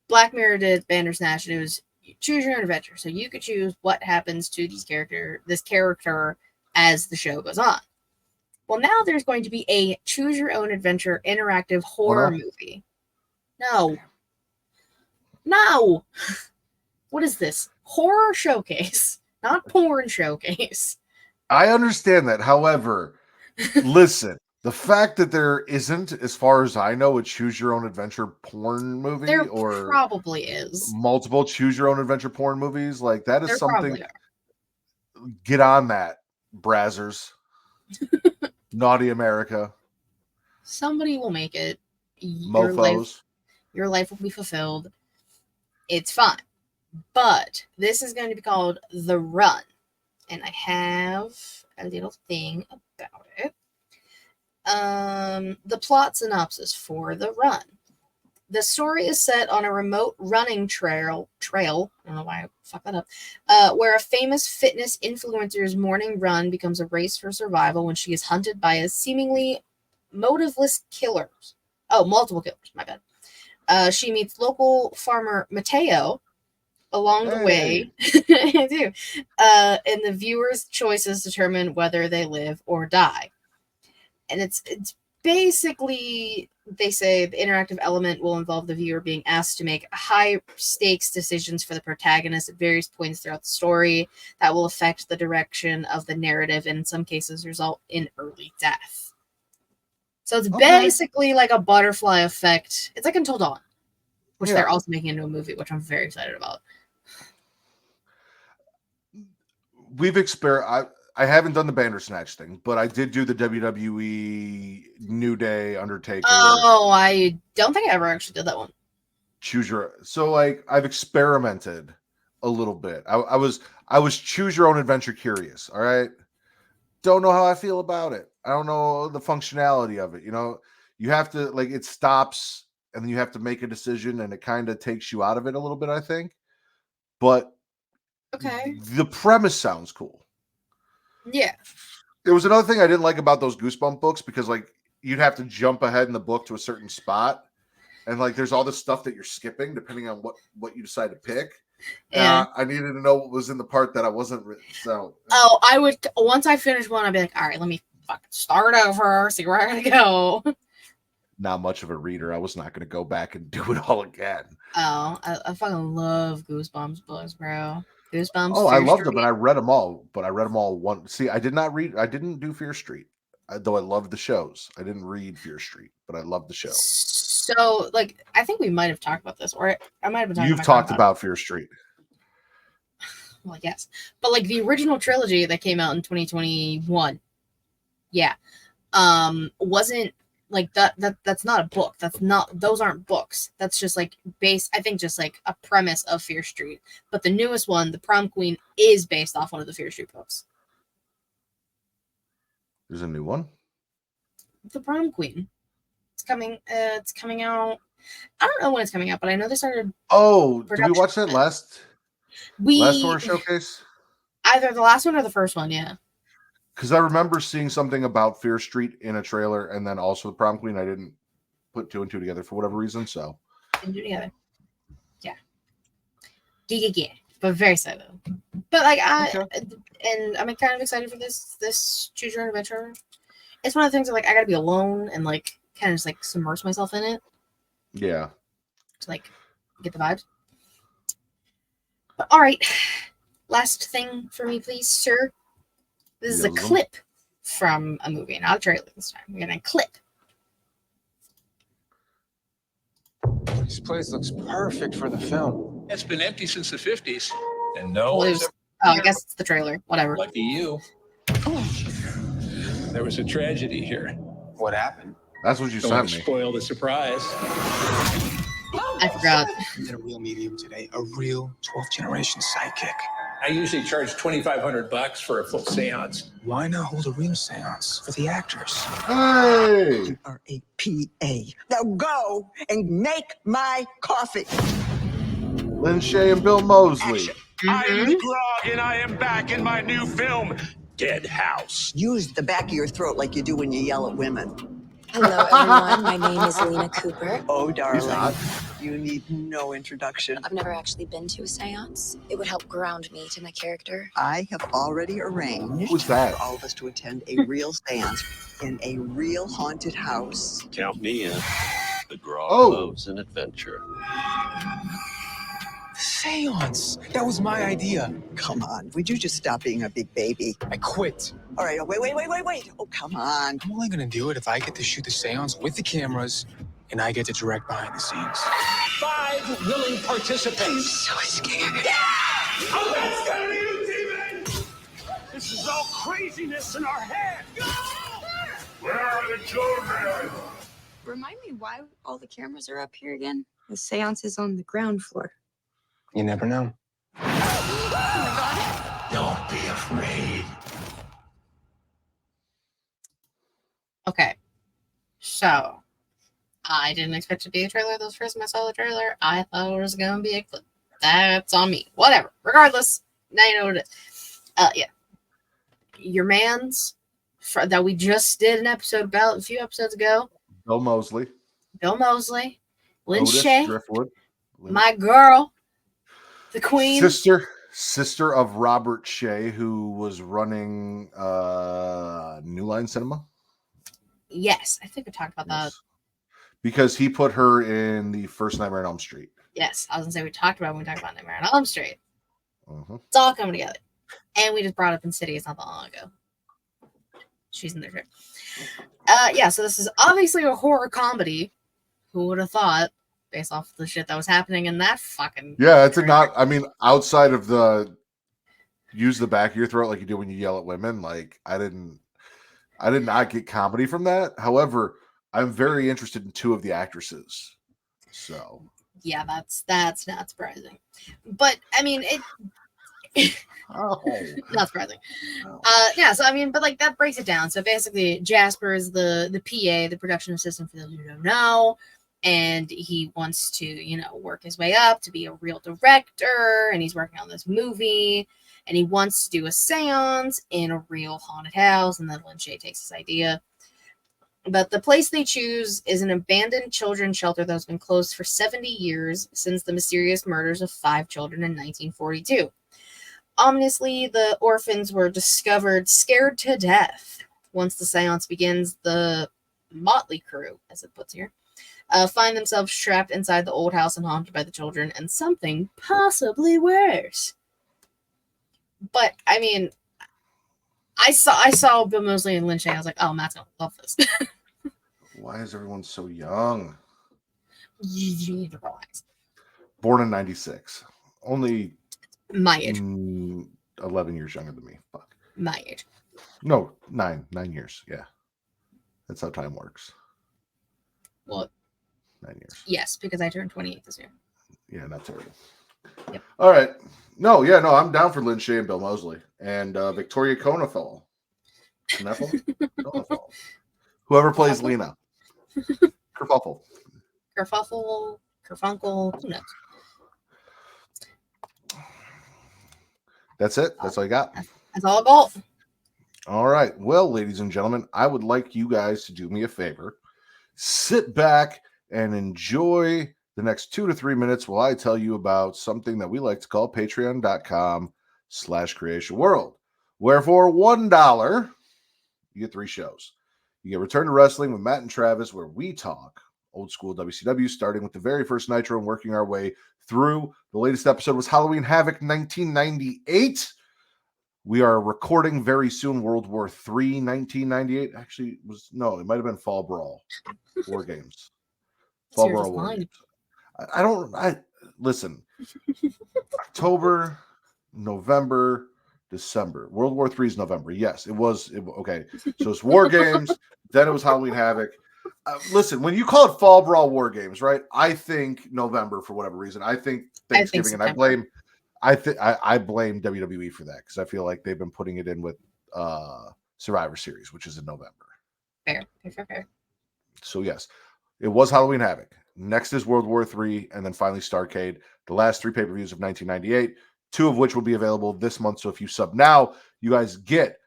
Black Mirror did Bandersnatch, and it was choose your own adventure. So you could choose what happens to this character as the show goes on. Well, now there's going to be a choose your own adventure interactive horror movie. No. What is this? Horror showcase, not porn showcase. I understand that. However, listen, the fact that there isn't, as far as I know, a choose your own adventure porn movie, there or probably is multiple choose your own adventure porn movies, like that is something. Get on that, Brazzers. Naughty America. Somebody will make it. Mofos. Your life will be fulfilled. It's fine. But this is going to be called The Run. And I have a little thing about it. The plot synopsis for The Run. The story is set on a remote running trail. I don't know why I fucked that up. Where a famous fitness influencer's morning run becomes a race for survival when she is hunted by a seemingly motiveless killers. Oh, multiple killers. My bad. She meets local farmer Mateo along the way. I do. And the viewer's choices determine whether they live or die. And it's basically, they say the interactive element will involve the viewer being asked to make high stakes decisions for the protagonist at various points throughout the story that will affect the direction of the narrative and in some cases result in early death. So it's basically like a butterfly effect. It's like Until Dawn, which they're also making into a movie, which I'm very excited about. I haven't done the Bandersnatch thing, but I did do the WWE New Day Undertaker. Oh, I don't think I ever actually did that one. So like I've experimented a little bit. I was choose your own adventure curious. All right. Don't know how I feel about it. I don't know the functionality of it. You know, you have to like it stops and then you have to make a decision and it kind of takes you out of it a little bit, I think. But the premise sounds cool. Yeah. There was another thing I didn't like about those Goosebump books because like you'd have to jump ahead in the book to a certain spot. And like there's all this stuff that you're skipping depending on what you decide to pick. Yeah. I needed to know what was in the part that I wasn't. So. Oh, I would once I finish one, I'd be like, all right, let me fucking start over, see where I gotta go. Not much of a reader. I was not going to go back and do it all again. Oh, I fucking love Goosebumps books, bro. Goosebumps. Oh, I loved Street. them, and I read them all. But I read them all one. See, I didn't do Fear Street, though I loved the shows. I didn't read Fear Street, but I loved the show. So, like, I think we might have talked about this, or I might have been talking. You've talked about Fear Street. Well, yes, but like the original trilogy that came out in 2021, wasn't like that. That's not a book. Those aren't books. That's just like I think just like a premise of Fear Street. But the newest one, The Prom Queen, is based off one of the Fear Street books. There's a new one. The Prom Queen. It's coming. It's coming out. I don't know when it's coming out, but I know they started. Oh, did we watch that last horror showcase? Either the last one or the first one, yeah. Because I remember seeing something about Fear Street in a trailer, and then also the Prom Queen. I didn't put two and two together for whatever reason. So didn't do together. Yeah. But very excited. But like and I'm kind of excited for this Choose Your Own Adventure. It's one of the things that like I gotta be alone and like kind of just like submerge myself in it. Yeah. To like get the vibes. But all right. Last thing for me, please, sir. This is a clip from a movie, not a trailer this time. We're getting a clip. This place looks perfect for the film. It's been empty since the 50s. And I guess it's the trailer. Whatever. Lucky you. There was a tragedy here. What happened? That's what you sent me. Spoiled the surprise. I forgot. We had a real medium today, a real 12th generation sidekick. I usually charge $2,500 for a full seance. Why not hold a real seance for the actors? Hey! You are a PA. Now go and make my coffee. Lynn Shay and Bill Moseley. I am Grog, and I am back in my new film, Dead House. Use the back of your throat like you do when you yell at women. Hello, everyone. My name is Lena Cooper. Oh, darling. You need no introduction. I've never actually been to a seance. It would help ground me to my character. I have already arranged Who's that? for all of us to attend a real seance in a real haunted house. Count me in. The Grog loves an adventure. Seance. That was my idea. Come on. Would you just stop being a big baby? I quit. All right. Wait. Oh, come on. I'm only going to do it if I get to shoot the seance with the cameras and I get to direct behind the scenes. 5 willing participants. I'm so scared. Oh, that's gonna be you, demon! This is all craziness in our head. Go! Where are the children? Remind me why all the cameras are up here again? The seance is on the ground floor. You never know. Don't be afraid. Okay. So, I didn't expect it to be a trailer. The first time I saw the trailer, I thought it was going to be a clip. That's on me. Whatever. Regardless, now you know what it is. Yeah. Your man's that we just did an episode about a few episodes ago. Bill Moseley. Bill Moseley, Lynn Otis Shay, Driftwood, my girl, the Queen. sister of Robert Shea, who was running New Line Cinema. Yes, I think we talked about that. Because he put her in the first Nightmare on Elm Street. Yes, I was gonna say we talked about when we talked about Nightmare on Elm Street. Mm-hmm. It's all coming together, and we just brought up Insidious not that long ago. She's in there too. Yeah, so this is obviously a horror comedy. Who would have thought, based off the shit that was happening in that fucking... Yeah, it's not... I mean, outside of the use the back of your throat like you do when you yell at women, like, I did not get comedy from that. However, I'm very interested in two of the actresses. So... Yeah, that's not surprising. But, I mean, not surprising. Yeah, so I mean, but like that breaks it down. So basically, Jasper is the PA, the production assistant for those who don't know, and he wants to, work his way up to be a real director, and he's working on this movie, and he wants to do a seance in a real haunted house, and then Lynn Shay takes his idea. But the place they choose is an abandoned children's shelter that's been closed for 70 years since the mysterious murders of 5 children in 1942. Ominously, the orphans were discovered scared to death. Once the seance begins, the motley crew, as it puts here, find themselves trapped inside the old house and haunted by the children and something possibly worse. But, I mean, I saw Bill Moseley and Lynn Shay. I was like, oh, Matt's going to love this. Why is everyone so young? You need to relax. Born in 96. Only... my age. 11 years younger than me. Fuck. My age. No, 9 years. Yeah. That's how time works. Well, 9 years. Yes, because I turned 28 this year. Yeah, not terrible. Yep. All right. No, I'm down for Lynn Shay and Bill Moseley. And Victoria Konefel. Konefel. Whoever plays Lena. Kerfuffle. Kerfunkle, who knows? That's it. That's all I got. That's all I got. All right. Well, ladies and gentlemen, I would like you guys to do me a favor. Sit back and enjoy the next 2 to 3 minutes while I tell you about something that we like to call patreon.com/creationworld, where for $1, you get 3 shows. You get Return to Wrestling with Matt and Travis, where we talk old school WCW, starting with the very first Nitro and working our way through. The latest episode was Halloween Havoc 1998. We are recording very soon World War III 1998. Actually, it might have been Fall Brawl War Games. Fall Brawl War Games. Listen. October, November, December. World War III is November. Yes, it was. Okay, so it's War Games. Then it was Halloween Havoc. Listen, when you call it Fall Brawl War Games, right? I think November for whatever reason. I think Thanksgiving, and I blame WWE for that because I feel like they've been putting it in with Survivor Series, which is in November. Fair. So yes, it was Halloween Havoc. Next is World War III, and then finally Starrcade. The last 3 pay-per-views of 1998, 2 of which will be available this month. So if you sub now, you guys get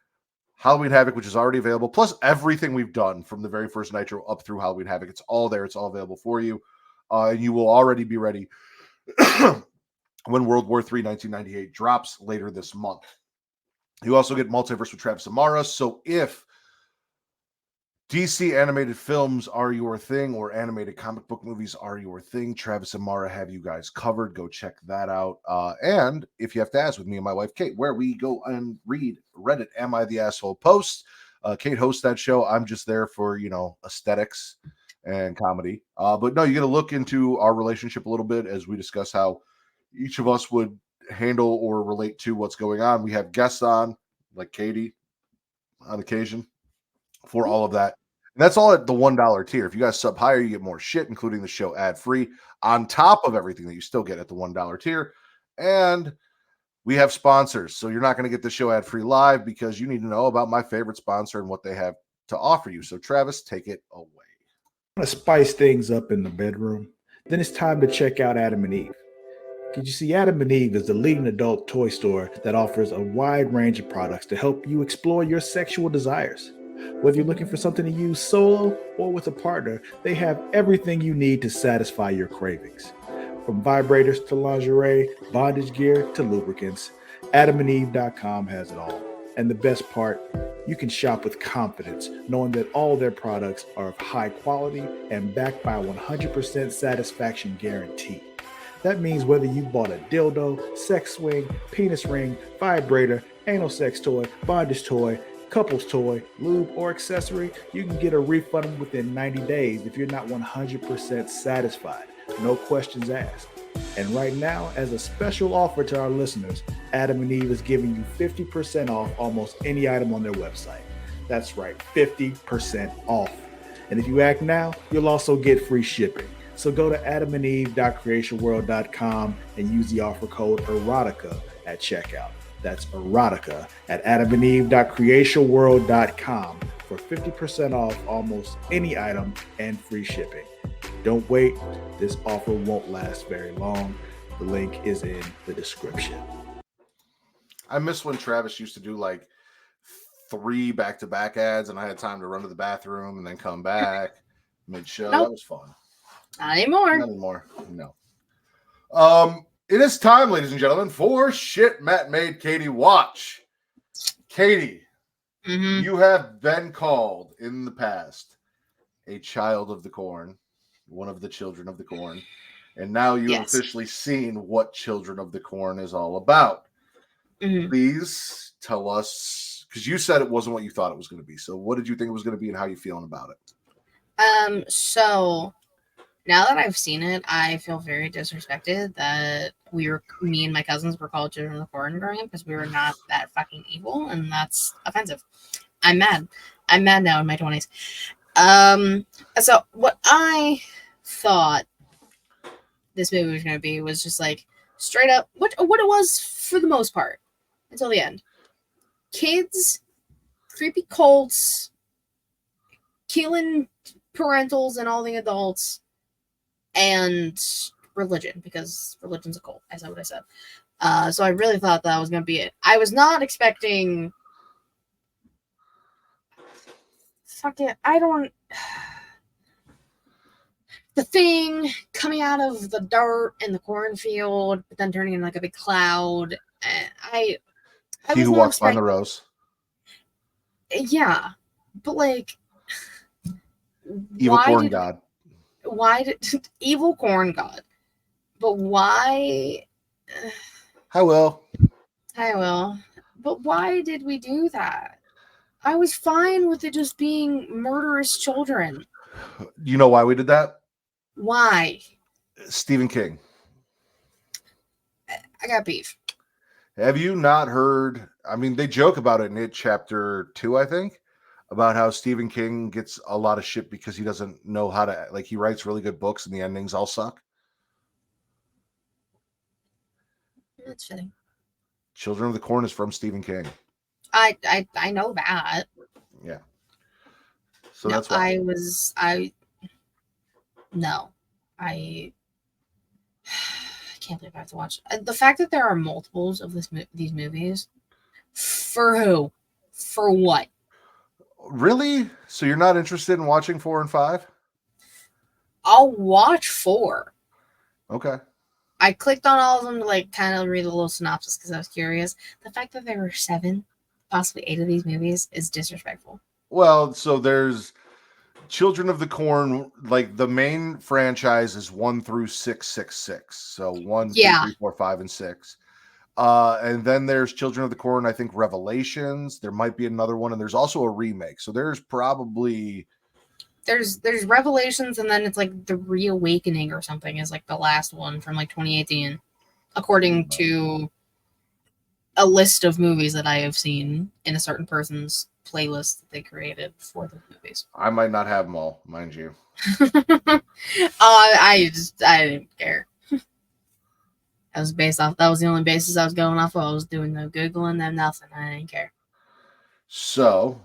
Halloween Havoc, which is already available, plus everything we've done from the very first Nitro up through Halloween Havoc. It's all there. It's all available for you. And you will already be ready when World War III 1998 drops later this month. You also get Multiverse with Travis Amara. So if DC animated films are your thing or animated comic book movies are your thing, Travis and Mara have you guys covered. Go check that out. And if you have to ask, with me and my wife, Kate, where we go and read Reddit Am I the Asshole posts. Kate hosts that show. I'm just there for, aesthetics and comedy. But no, you got to look into our relationship a little bit as we discuss how each of us would handle or relate to what's going on. We have guests on, like Katie, on occasion, for all of that. And that's all at the $1 tier. If you guys sub higher, you get more shit, including the show ad-free, on top of everything that you still get at the $1 tier. And we have sponsors. So you're not going to get the show ad-free live because you need to know about my favorite sponsor and what they have to offer you. So Travis, take it away. Want to spice things up in the bedroom? Then it's time to check out Adam and Eve. Because you see, Adam and Eve is the leading adult toy store that offers a wide range of products to help you explore your sexual desires. Whether you're looking for something to use solo or with a partner, they have everything you need to satisfy your cravings. From vibrators to lingerie, bondage gear to lubricants, AdamandEve.com has it all. And the best part, you can shop with confidence, knowing that all their products are of high quality and backed by a 100% satisfaction guarantee. That means whether you bought a dildo, sex swing, penis ring, vibrator, anal sex toy, bondage toy, couples toy, lube, or accessory, you can get a refund within 90 days if you're not 100% satisfied. No questions asked. And right now, as a special offer to our listeners, Adam and Eve is giving you 50% off almost any item on their website. That's right, 50% off. And if you act now, you'll also get free shipping. So go to adamandeve.creationworld.com and use the offer code EROTICA at checkout. That's erotica at adamandeve.creationworld.com for 50% off almost any item and free shipping. Don't wait. This offer won't last very long. The link is in the description. I miss when Travis used to do like 3 back-to-back ads and I had time to run to the bathroom and then come back mid-show. Nope. That was fun. Not anymore. Not anymore. No. It is time, ladies and gentlemen, for Shit Matt Made Katie Watch. Katie, you have been called in the past a child of the corn, one of the children of the corn, and now you've officially seen what Children of the Corn is all about. Please tell us, because you said it wasn't what you thought it was going to be. So what did you think it was going to be and how are you feeling about it? So now that I've seen it, I feel very disrespected that me and my cousins were called Children of the Corn growing up because we were not that fucking evil, and that's offensive. I'm mad. I'm mad now in my 20s. So what I thought this movie was going to be was just like straight up what it was for the most part until the end. Kids, creepy cults, killing parentals and all the adults, and religion, because religion's a cult, as I would have said. So I really thought that was going to be it. I was not expecting... Fuck it. I don't... The thing coming out of the dirt in the cornfield, but then turning into like a big cloud. I He Who Walks by the Rose. Yeah. But like... Evil corn god. Why did evil corn god? But why? I will. But why did we do that? I was fine with it just being murderous children. You know why we did that? Why? Stephen King. I got beef. Have you not heard? I mean, they joke about it in It Chapter 2, I think, about how Stephen King gets a lot of shit because he doesn't know how to, like, he writes really good books and the endings all suck. That's fitting. Children of the Corn is from Stephen King. I know that. Yeah. So no, that's why. I can't believe I have to watch. The fact that there are multiples of these movies, for who? For what? Really? So you're not interested in watching 4 and 5? I'll watch 4. Okay. I clicked on all of them to like kind of read a little synopsis because I was curious. The fact that there were 7, possibly 8 of these movies is disrespectful. Well, so there's Children of the Corn, like the main franchise is 1 through 666. So 1, 2, 3, 4, 5, and 6. And then there's Children of the Corn, I think Revelations. There might be another one, and there's also a remake. So there's probably there's Revelations, and then it's like the Reawakening or something is like the last one from like 2018, according to a list of movies that I have seen in a certain person's playlist that they created for the movies. I might not have them all, mind you. I didn't care. That was the only basis I was going off of. I was doing no Googling and nothing. I didn't care. So,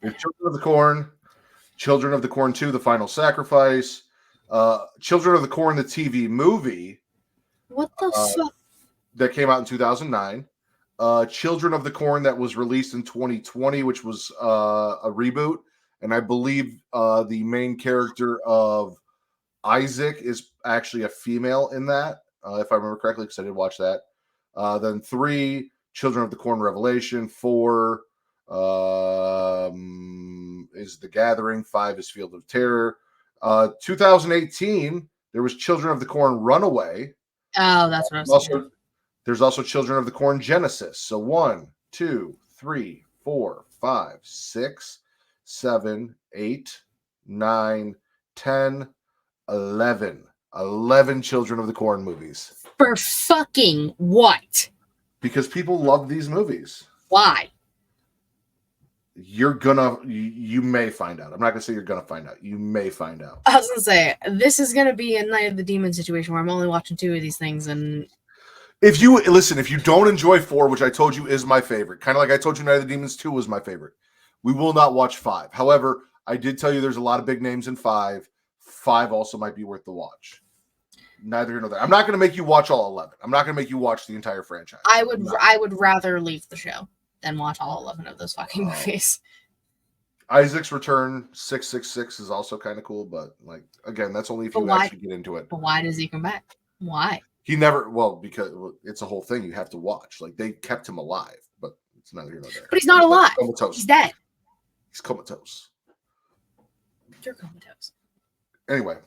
there's Children of the Corn, Children of the Corn 2, The Final Sacrifice, Children of the Corn, the TV movie. What the fuck? That came out in 2009. Children of the Corn that was released in 2020, which was a reboot, and I believe the main character of Isaac is actually a female in that, if I remember correctly, because I did watch that. Then 3, Children of the Corn Revelation. 4 is The Gathering. 5 is Field of Terror. 2018, there was Children of the Corn Runaway. Oh, that's what I was thinking. There's also Children of the Corn Genesis. So 1, 2, 3, 4, 5, 6, 7, 8, 9, 10, 11. 11 Children of the Corn movies. For fucking what? Because people love these movies. Why? You may find out. I'm not gonna say you're gonna find out. You may find out. I was gonna say, this is gonna be a Night of the Demon situation where I'm only watching 2 of these things, and if you don't enjoy 4, which I told you is my favorite, kind of like I told you Night of the Demons 2 was my favorite, we will not watch 5. However, I did tell you there's a lot of big names in 5. 5 also might be worth the watch. Neither here nor there. I'm not going to make you watch all 11. I'm not going to make you watch the entire franchise. I would rather leave the show than watch all 11 of those fucking movies. Isaac's Return 666 is also kind of cool, but like again, that's only if you actually get into it. But why does he come back? Why? He never. Well, because it's a whole thing you have to watch. Like they kept him alive, but it's neither here nor there. But he's not alive. Comatose. He's dead. He's comatose. You're comatose. Anyway,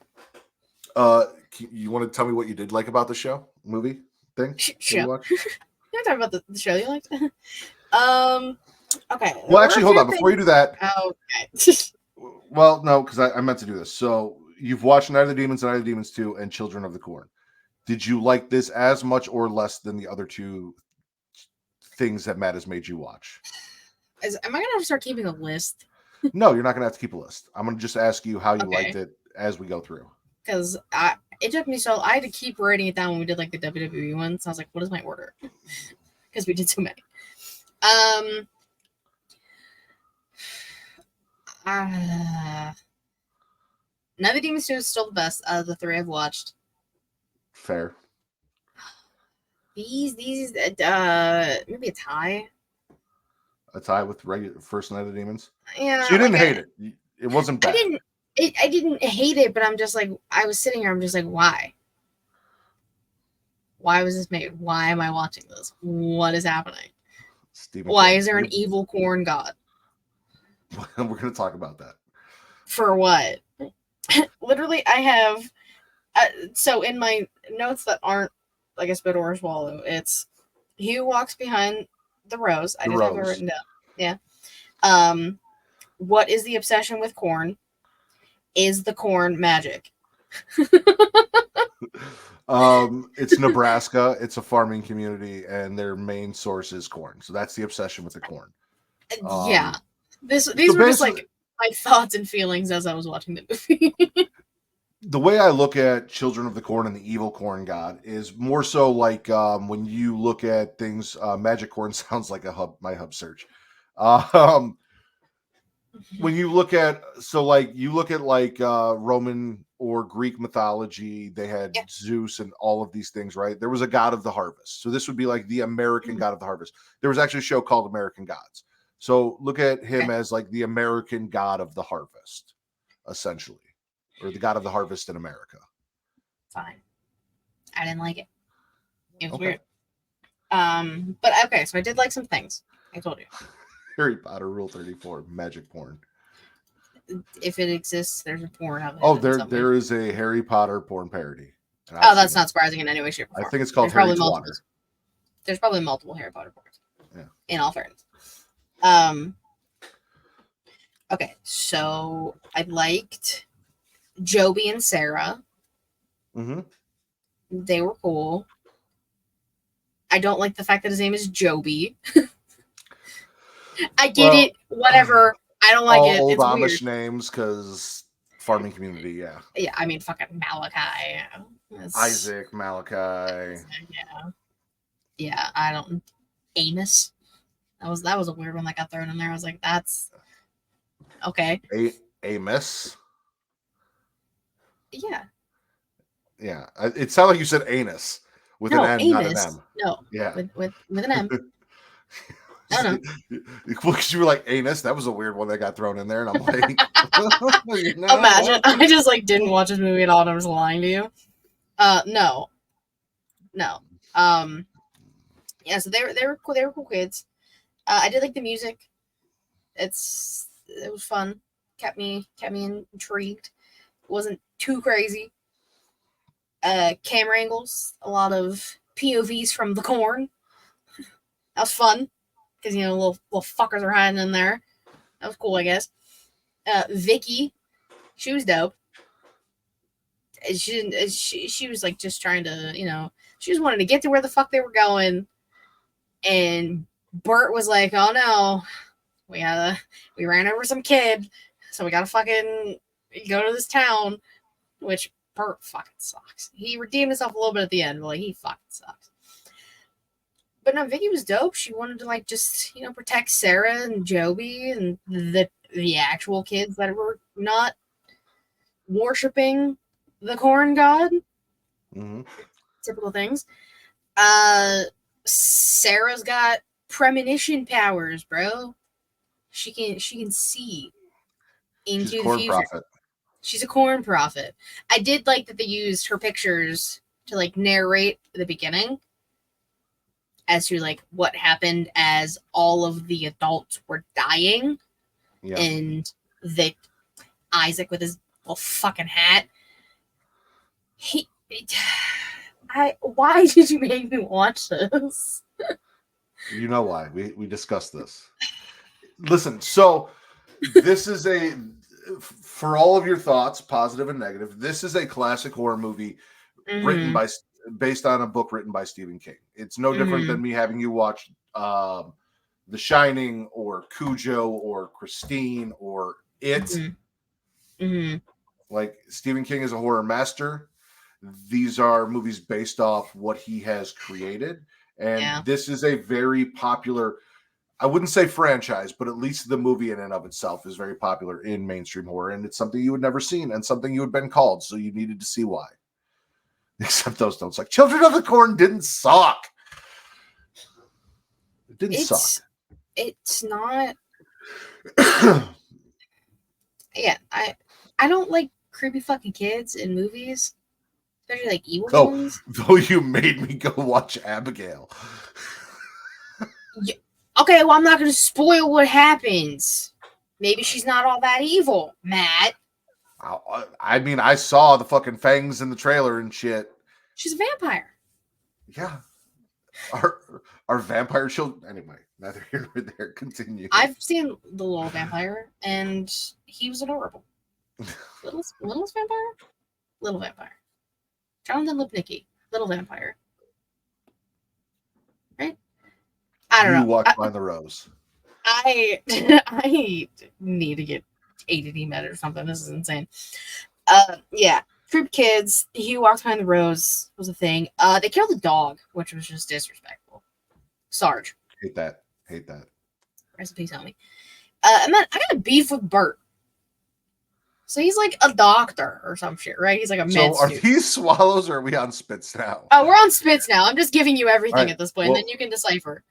you want to tell me what you did like about the movie thing? Show. You're talking about the show you liked. Okay. Well, actually, hold on. Before you do that. Okay. Well, no, because I meant to do this. So you've watched Night of the Demons, Night of the Demons 2, and Children of the Corn. Did you like this as much or less than the other 2 things that Matt has made you watch? Am I going to have to start keeping a list? No, you're not going to have to keep a list. I'm going to just ask you how you liked it as we go through. Because it took me so... I had to keep writing it down when we did like the WWE one. So I was like, what is my order? Because we did so many. Night of the Demons 2 is still the best out of the 3 I've watched. Fair. These maybe a tie. A tie with regular first Night of the Demons. Yeah. So you didn't hate it. It wasn't bad. I didn't hate it, but I'm just like, I was sitting here. I'm just like, why? Why was this made? Why am I watching this? What is happening? Why is there an evil corn god? We're going to talk about that. For what? Literally, I have. So in my notes that aren't like a spit or a swallow, it's he who walks behind the rose. I just have it written down. Yeah. What is the obsession with corn? Is the corn magic? It's Nebraska. It's a farming community, and their main source is corn. So that's the obsession with the corn. Yeah. These were just like my thoughts and feelings as I was watching the movie. The way I look at Children of the Corn and the evil corn god is more so like when you look at things, magic corn sounds like my hub search. When you look at Roman or Greek mythology, they had Zeus and all of these things, right? There was a god of the harvest. So this would be like the American god of the harvest. There was actually a show called American Gods. So look at him as like the American god of the harvest, essentially, or the god of the harvest in America. Fine. I didn't like it. It was weird. But okay, so I did like some things. I told you. Harry Potter Rule 34, magic porn. If it exists, there's a porn of it. Oh, there is a Harry Potter porn parody. Oh, that's not surprising in any way, shape, or form. I think it's called Harry Potter. There's probably multiple Harry Potter porns. Yeah. In all fairness. Okay, so I liked Joby and Sarah. Mm-hmm. They were cool. I don't like the fact that his name is Joby. I get it. Whatever. I don't like it. Old It's Amish weird. names because farming community. Yeah. Yeah, I mean, fucking Malachi. Isaac, Malachi. Yeah. Yeah, I don't. Amos. That was a weird one that got thrown in there. I was like, that's okay. Amos. Yeah. Yeah. It sounded like you said anus with an N, Amos. not an M. No. Yeah. With an M. I don't know. Because you were like anus. That was a weird one that got thrown in there, and I'm like, Imagine I just like didn't watch this movie at all, and I was lying to you. No. Yeah. So they were cool. They were cool kids. I did like the music. It was fun. Kept me intrigued. It wasn't too crazy. Camera angles, a lot of POVs from the corn. That was fun because little fuckers are hiding in there. That was cool, I guess. Vicky, she was dope. She was like just trying to she just wanted to get to where the fuck they were going, and Bert was like, "Oh no, we ran over some kid, so we gotta fucking go to this town," which Bert fucking sucks. He redeemed himself a little bit at the end, but like he fucking sucks. But no, Vicky was dope. She wanted to like just protect Sarah and Joby and the actual kids that were not worshiping the corn god. Mm-hmm. Typical things. Sarah's got premonition powers, bro. She can see into the future. Prophet. She's a corn prophet. I did like that they used her pictures to like narrate the beginning as to like what happened as all of the adults were dying. Yeah. And that Isaac with his little fucking hat. Why did you make me watch this? You know why. We discussed this. Listen, so this is for all of your thoughts, positive and negative, this is a classic horror movie based on a book written by Stephen King. It's no different than me having you watch The Shining or Cujo or Christine or It. Like, Stephen King is a horror master. These are movies based off what he has created. And this is a very popular, I wouldn't say franchise, but at least the movie in and of itself is very popular in mainstream horror. And it's something you had never seen and something you had been called. So you needed to see why. Except those don't suck. Children of the Corn didn't suck. It didn't suck. It's not. Yeah, I don't like creepy fucking kids in movies. Especially like evil ones. Though you made me go watch Abigail. Yeah. Okay, well, I'm not going to spoil what happens. Maybe she's not all that evil, Matt. I mean, I saw the fucking fangs in the trailer and shit. She's a vampire. Yeah. Our vampire children. Anyway, neither here nor there. Continue. I've seen the little vampire, and he was adorable. Littlest vampire? Little vampire. Jonathan Lipnicki, little vampire. Right? I don't know. You walk by the rose. I need to get ADD med or something. This is insane. Yeah. Creep kids. He walks behind the rose was a thing. They killed the dog, which was just disrespectful. Sarge. Hate that. Rest in peace, homie. And then I got a beef with Bert. So he's like a doctor or some shit, right? He's like a med So are student. these swallows or are we on spits now? Oh, we're on spits now. I'm just giving you everything Right. at this point, Well, and then you can decipher.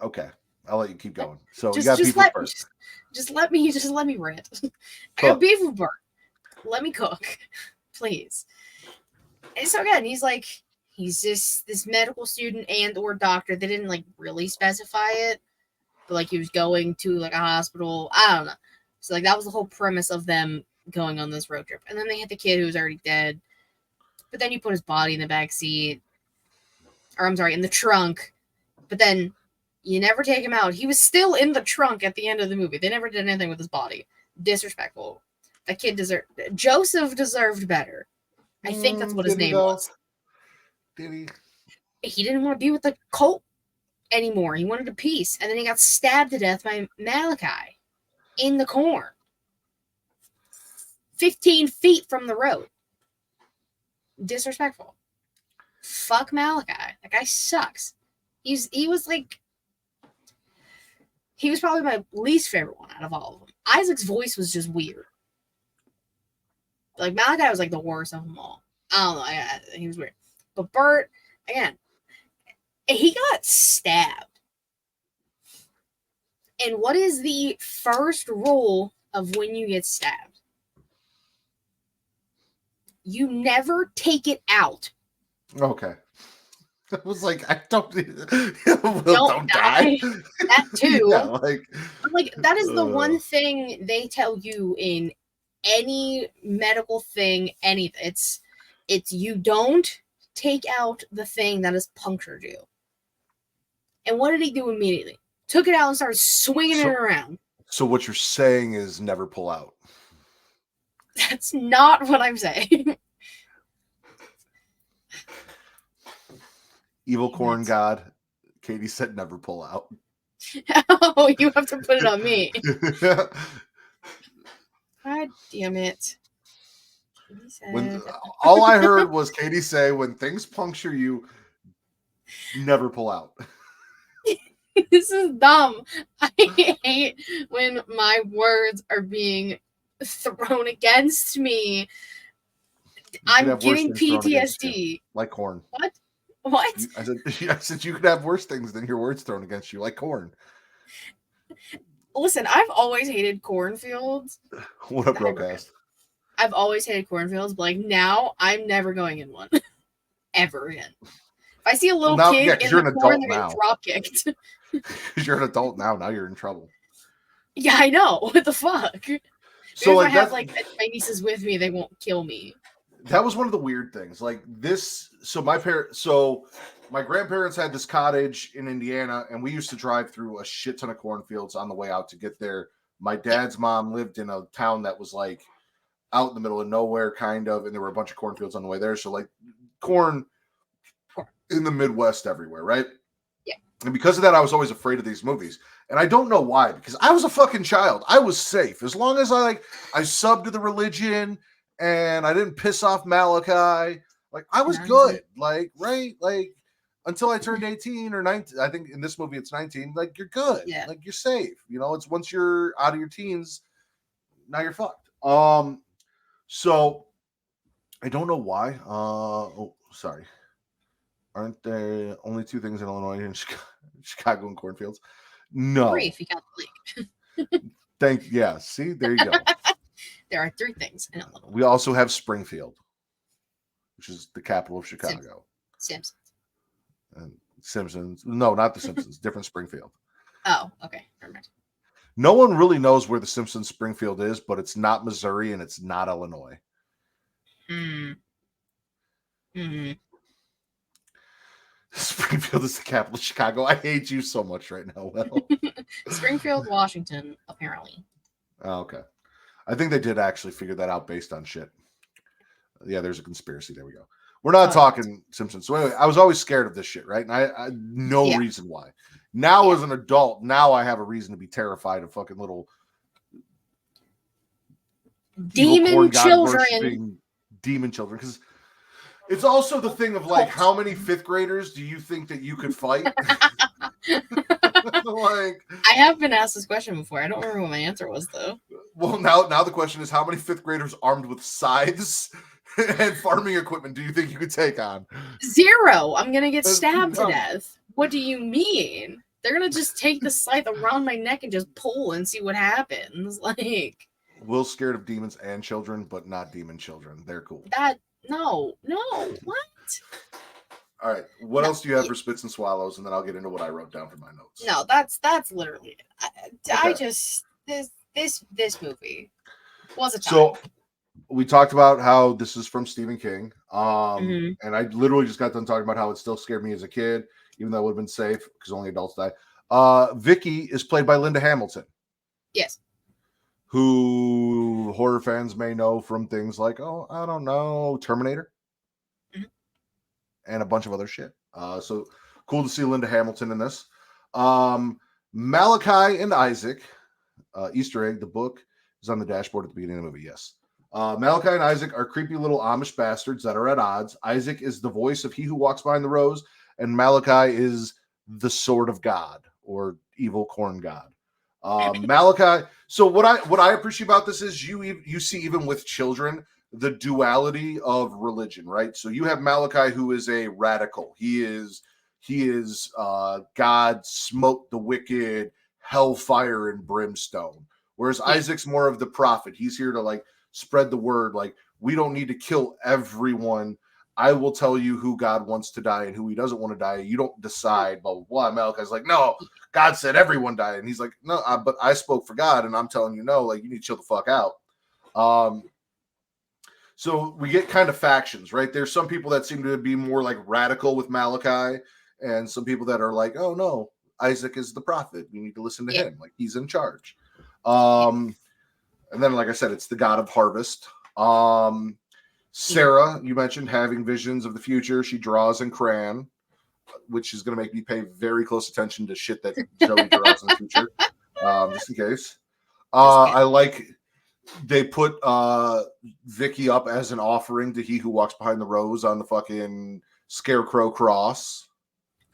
Okay. I'll let you keep going. So Just- you got just beef with let- Bert. Just let me rant. I got beef with Bert. Let me cook, please. And so again, he's just this medical student and or doctor. They didn't like really specify it, but like he was going to like a hospital. I don't know. So like that was the whole premise of them going on this road trip. And then they hit the kid who was already dead. But then you put his body in the back seat, or I'm sorry, in the trunk. But then you never take him out. He was still in the trunk at the end of the movie. They never did anything with his body. Disrespectful. That kid Joseph deserved better. I think that's what his name was. Did he? He didn't want to be with the cult anymore. He wanted a peace. And then he got stabbed to death by Malachi in the corn. 15 feet from the road. Disrespectful. Fuck Malachi. That guy sucks. He was probably my least favorite one out of all of them. Isaac's voice was just weird. Like, Malachi was like the worst of them all. I don't know. He was weird. But Bert, again, he got stabbed And what is the first rule of when you get stabbed? You never take it out. Okay. I was like, I don't Don't die. That too. Yeah, like that is the one thing they tell you in any medical thing, anything. It's you don't take out the thing that has punctured you. And what did he do immediately? Took it out and started swinging it around. So what you're saying is never pull out. That's not what I'm saying. Evil corn god. Katie said never pull out. Oh, you have to put it on me. God damn it. All I heard was Katie say, when things puncture you, never pull out. This is dumb. I hate when my words are being thrown against me. I'm getting PTSD. Like corn. What? What? I said you could have worse things than your words thrown against you, like corn. Listen, I've always hated cornfields. What a broadcast. I've always hated cornfields, but like now I'm never going in one. Ever again. If I see a little kid in the corn, they're getting drop kicked. Because you're an adult now. Now you're in trouble. Yeah, I know. What the fuck? So if I have like my nieces with me, they won't kill me. That was one of the weird things. Like this, so my grandparents had this cottage in Indiana, and we used to drive through a shit ton of cornfields on the way out to get there. My dad's mom lived in a town that was like out in the middle of nowhere, kind of, and there were a bunch of cornfields on the way there. So like corn in the Midwest everywhere, right? Yeah. And because of that, I was always afraid of these movies. And I don't know why, because I was a fucking child. I was safe. As long as I subbed to the religion and I didn't piss off Malachi, like I was good. Like, right? Like until I turned 18 or 19. I think in this movie it's 19. Like you're good. Yeah. Like you're safe. You know, it's once you're out of your teens, now you're fucked. So I don't know why. Sorry. Aren't there only two things in Illinois and Chicago and cornfields? No. 3 if you count the league. Yeah. See, there you go. There are 3 things in Illinois. We also have Springfield, which is the capital of Chicago. Simpsons. And Simpsons. No, not the Simpsons. Different Springfield. Oh, okay. Never mind. No one really knows where the Simpsons Springfield is, but it's not Missouri and it's not Illinois. Springfield is the capital of Chicago. I hate you so much right now. Well, Springfield, Washington, apparently. Oh, okay. I think they did actually figure that out based on shit. Yeah, there's a conspiracy. There we go. We're not talking Simpsons. So anyway, I was always scared of this shit, right? And I no reason why. Now as an adult, now I have a reason to be terrified of fucking little demon children. Demon children, because it's also the thing of like, how many 5th graders do you think that you could fight? Like, I have been asked this question before. I don't remember what my answer was though. Well, now the question is, how many 5th graders armed with scythes and farming equipment do you think you could take on? 0. I'm gonna get stabbed to death. What do you mean? They're gonna just take the scythe around my neck and just pull and see what happens. Like, Will's scared of demons and children, but not demon children. They're cool. No, what? All right, what else do you have for spits and swallows, and then I'll get into what I wrote down for my notes. No, that's literally it. I just this movie was a time. So we talked about how this is from Stephen King, and I literally just got done talking about how it still scared me as a kid, even though it would have been safe because only adults die. Vicky is played by Linda Hamilton. Yes. Who horror fans may know from things like, I don't know, Terminator. And a bunch of other shit. So cool to see Linda Hamilton in this. Malachi and Isaac, Easter egg, the book is on the dashboard at the beginning of the movie, yes. Malachi and Isaac are creepy little Amish bastards that are at odds. Isaac is the voice of he who walks behind the rose, and Malachi is the sword of God, or evil corn god. Malachi, so what I appreciate about this is you see, even with children, the duality of religion, right? So you have Malachi, who is a radical. He is God smote the wicked, hellfire and brimstone. Whereas Isaac's more of the prophet. He's here to like spread the word. Like, we don't need to kill everyone. I will tell you who God wants to die and who he doesn't want to die. You don't decide, blah, blah, blah. Malachi's like, no, God said everyone died. And he's like, no, but I spoke for God and I'm telling you, no, like, you need to chill the fuck out. So we get kind of factions, right? There's some people that seem to be more like radical with Malachi and some people that are like, oh no, Isaac is the prophet. We need to listen to him. Like, he's in charge. And then, like I said, it's the God of harvest. Sarah, you mentioned having visions of the future. She draws in crayon, which is going to make me pay very close attention to shit that Joey draws in the future, just in case. I like they put Vicky up as an offering to He Who Walks Behind the Rose on the fucking scarecrow cross.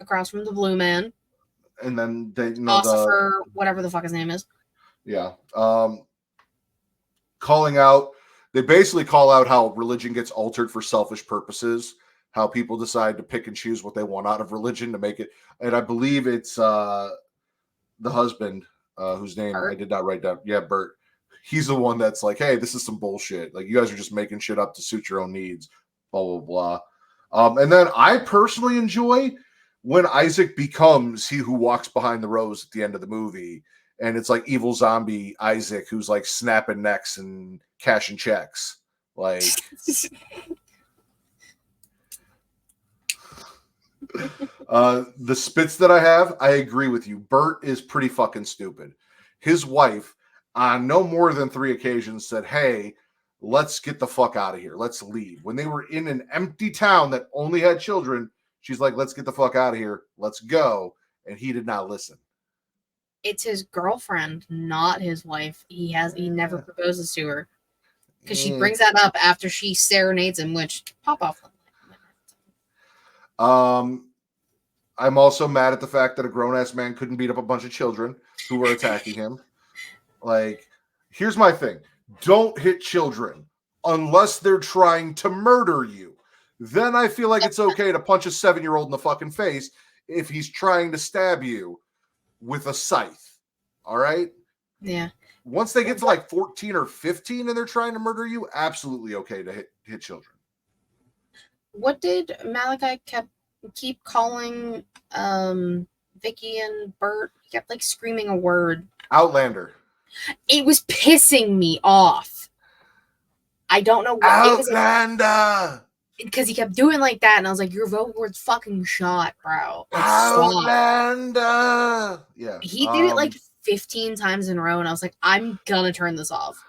Across from the blue man. And then they Ossifer, whatever the fuck his name is. Yeah. Calling out. They basically call out how religion gets altered for selfish purposes, how people decide to pick and choose what they want out of religion to make it. And I believe it's the husband, whose name Bert. I did not write down. Yeah, Bert. He's the one that's like, hey, this is some bullshit. Like, you guys are just making shit up to suit your own needs, blah, blah, blah. And then I personally enjoy when Isaac becomes He Who Walks Behind the Rose at the end of the movie. And it's like evil zombie Isaac who's like snapping necks and cashing checks. Like, the spits that I have, I agree with you. Bert is pretty fucking stupid. His wife, on no more than 3 occasions, said, hey, let's get the fuck out of here. Let's leave. When they were in an empty town that only had children, she's like, let's get the fuck out of here. Let's go. And he did not listen. It's his girlfriend, not his wife. He never proposes to her because she brings that up after she serenades him, which pop off. I'm also mad at the fact that a grown-ass man couldn't beat up a bunch of children who were attacking him. Like, here's my thing. Don't hit children unless they're trying to murder you. Then I feel like it's okay to punch a 7-year-old in the fucking face if he's trying to stab you with a scythe. All right? Yeah. Once they get to like 14 or 15 and they're trying to murder you, absolutely okay to hit children. What did Malachi keep calling Vicky and Bert? He kept like screaming a word. Outlander. It was pissing me off. I don't know what. Outlander. Because he kept doing like that, and I was like, "Your vocal cord's fucking shot, bro." Like, Outlander. Yeah. He did it like 15 times in a row, and I was like, "I'm gonna turn this off."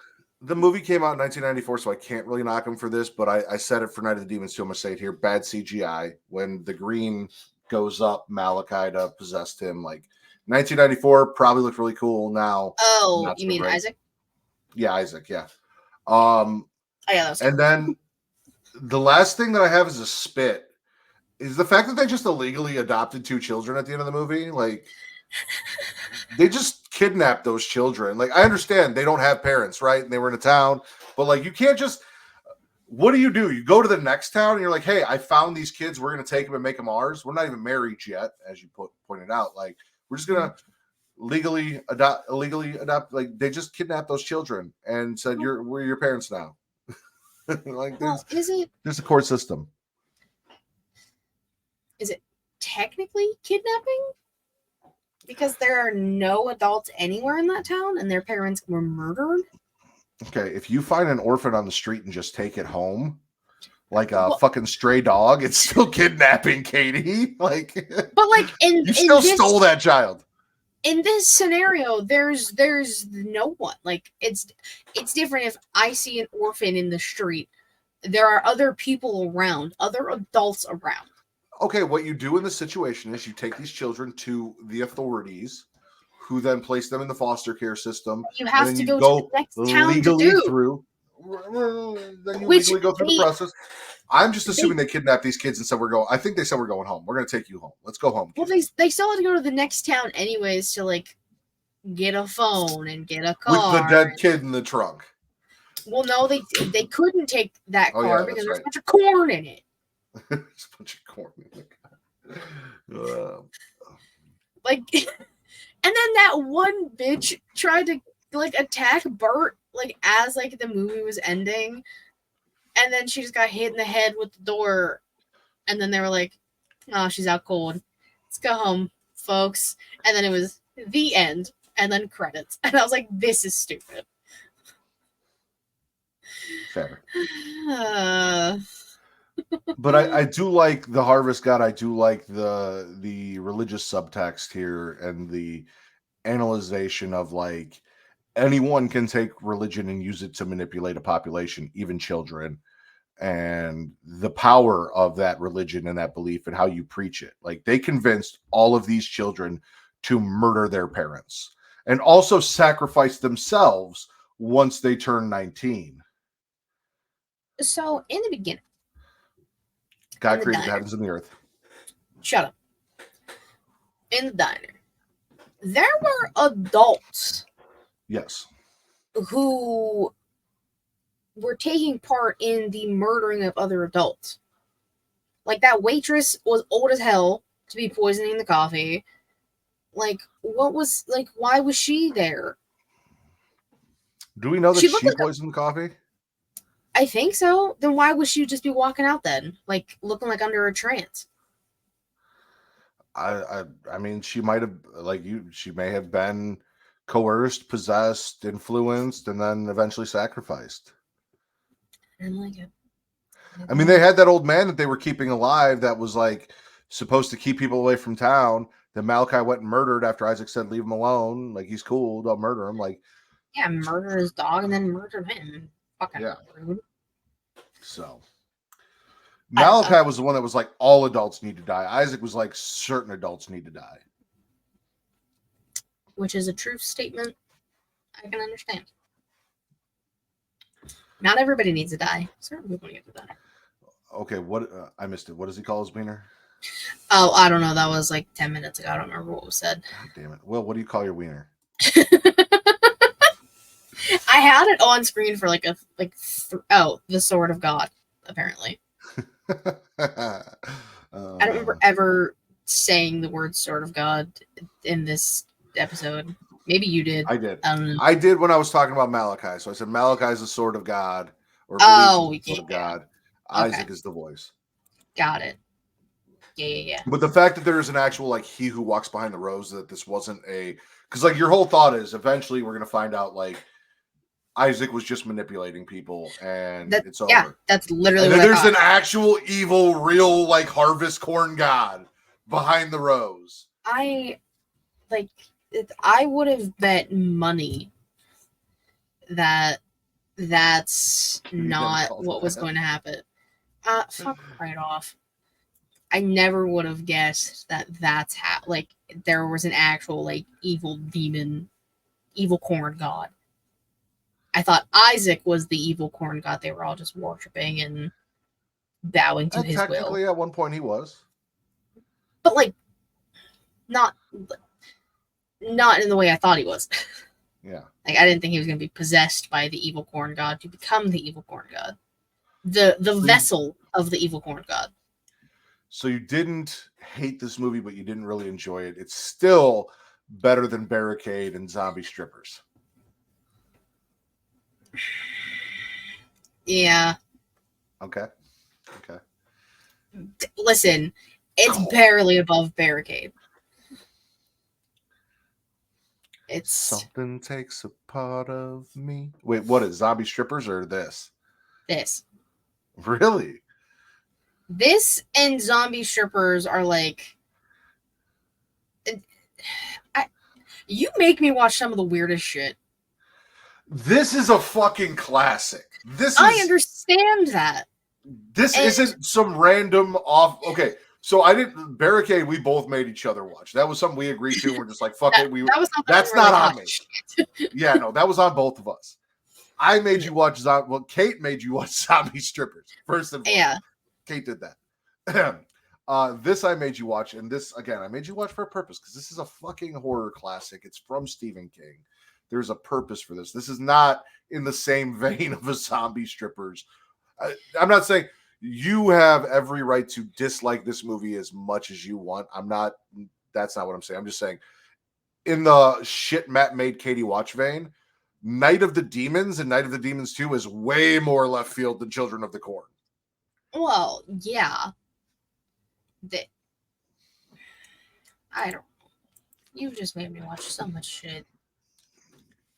The movie came out in 1994, so I can't really knock him for this, but I said it for Night of the Demons too. I'm gonna say it here: bad CGI. When the green goes up, Malachi to possess him, like 1994, probably looked really cool. Now, oh, you mean Isaac? Yeah, Isaac. Yeah. Oh, yeah, that was and then the last thing that I have is a spit. Is the fact that they just illegally adopted 2 children at the end of the movie. Like, they just kidnapped those children. Like, I understand they don't have parents, right? And they were in a town, but like, you can't just. What do? You go to the next town and you're like, hey, I found these kids. We're going to take them and make them ours. We're not even married yet, as you pointed out. Like, we're just going to illegally adopt. Like, they just kidnapped those children and said, we're your parents now. Like, there's a court system. Is it technically kidnapping? Because there are no adults anywhere in that town and their parents were murdered? Okay, if you find an orphan on the street and just take it home, like a fucking stray dog, it's still kidnapping, Katie. Like, but like, you still stole that child. In this scenario, there's no one. Like, it's different if I see an orphan in the street. There are other people around, other adults around. Okay, what you do in this situation is you take these children to the authorities, who then place them in the foster care system. You have to go to the next town to do. Through. Then you legally go through the process. I'm just assuming they kidnapped these kids and said I think they said we're going home. We're going to take you home. Let's go home. Well, they still had to go to the next town anyways to like get a phone and get a car. With the dead kid in the trunk. Well, no, they couldn't take that car because there's a bunch of corn in it. There's a bunch of corn in it. Like, And then that one bitch tried to like attack Bert like as like the movie was ending, and then she just got hit in the head with the door, and then they were like, "Oh, she's out cold. Let's go home, folks." And then it was the end, and then credits, and I was like, "This is stupid." Fair. But I do like the Harvest God. I do like the religious subtext here and the analyzation of like anyone can take religion and use it to manipulate a population, even children, and the power of that religion and that belief and how you preach it. Like they convinced all of these children to murder their parents and also sacrifice themselves once they turn 19. So in the beginning, God created the heavens and the earth. Shut up. In the diner, there were adults. Yes. Who were taking part in the murdering of other adults. Like that waitress was old as hell to be poisoning the coffee. Like, what was like? Why was she there? Do we know that She she looked like poisoned the coffee? I think so. Then why would she just be walking out then, like looking like under a trance? I mean, she might have she may have been coerced, possessed, influenced, and then eventually sacrificed. I didn't like it. I mean, they had that old man that they were keeping alive that was like supposed to keep people away from town. Then Malachi went and murdered after Isaac said, "Leave him alone. Like he's cool. Don't murder him." Like, yeah, murder his dog and then murder him. Fucking rude. So Malachi was the one that was like, all adults need to die. Isaac was like, certain adults need to die. Which is a true statement I can understand. Not everybody needs to die. Certain people need to die. Okay, what I missed it. What does he call his wiener? Oh, I don't know. That was like 10 minutes ago. I don't remember what was said. God damn it. Well, what do you call your wiener? I had it on screen for like the sword of God, apparently. I don't remember ever saying the word sword of God in this episode. Maybe you did. I did. I did when I was talking about Malachi. So I said Malachi is the sword of God, or the sword of God. Okay. Isaac is the voice. Got it. Yeah. But the fact that there is an actual like he who walks behind the rose, that this wasn't a, because like your whole thought is eventually we're gonna find out like Isaac was just manipulating people and it's over. Yeah, that's literally and then what there's an actual evil, real like harvest corn god behind the rose. I would have bet money that that's not what was going to happen. Fuck right off. I never would have guessed that that's how, like, there was an actual, like, evil demon, evil corn god. I thought Isaac was the evil corn god they were all just worshiping and bowing to his will. Technically, at one point he was. But, like, not in the way I thought he was. Yeah. Like, I didn't think he was going to be possessed by the evil corn god to become the evil corn god. The vessel of the evil corn god. So you didn't hate this movie, but you didn't really enjoy it. It's still better than Barricade and Zombie Strippers. Yeah. Okay. Listen, it's barely above Barricade. It's something takes a part of me. Wait, what is Zombie Strippers or this? This. Really? This and Zombie Strippers are like... you make me watch some of the weirdest shit. This is a fucking classic. I understand that. This isn't some random off... Okay, so I didn't... Barricade, we both made each other watch. That was something we agreed to. We're just like, fuck it. That's not on me. Yeah, no, that was on both of us. I made you watch... Kate made you watch Zombie Strippers. First and foremost. Yeah. Kate did that. This I made you watch, and this again I made you watch for a purpose because this is a fucking horror classic. It's from Stephen King. There's a purpose for this. This is not in the same vein of a Zombie Strippers. I'm not saying you have every right to dislike this movie as much as you want. That's not what I'm saying. I'm just saying in the shit Matt made Katie watch vein, Night of the Demons and Night of the Demons 2 is way more left field than Children of the Corn. Well, yeah. I don't know. You've just made me watch so much shit.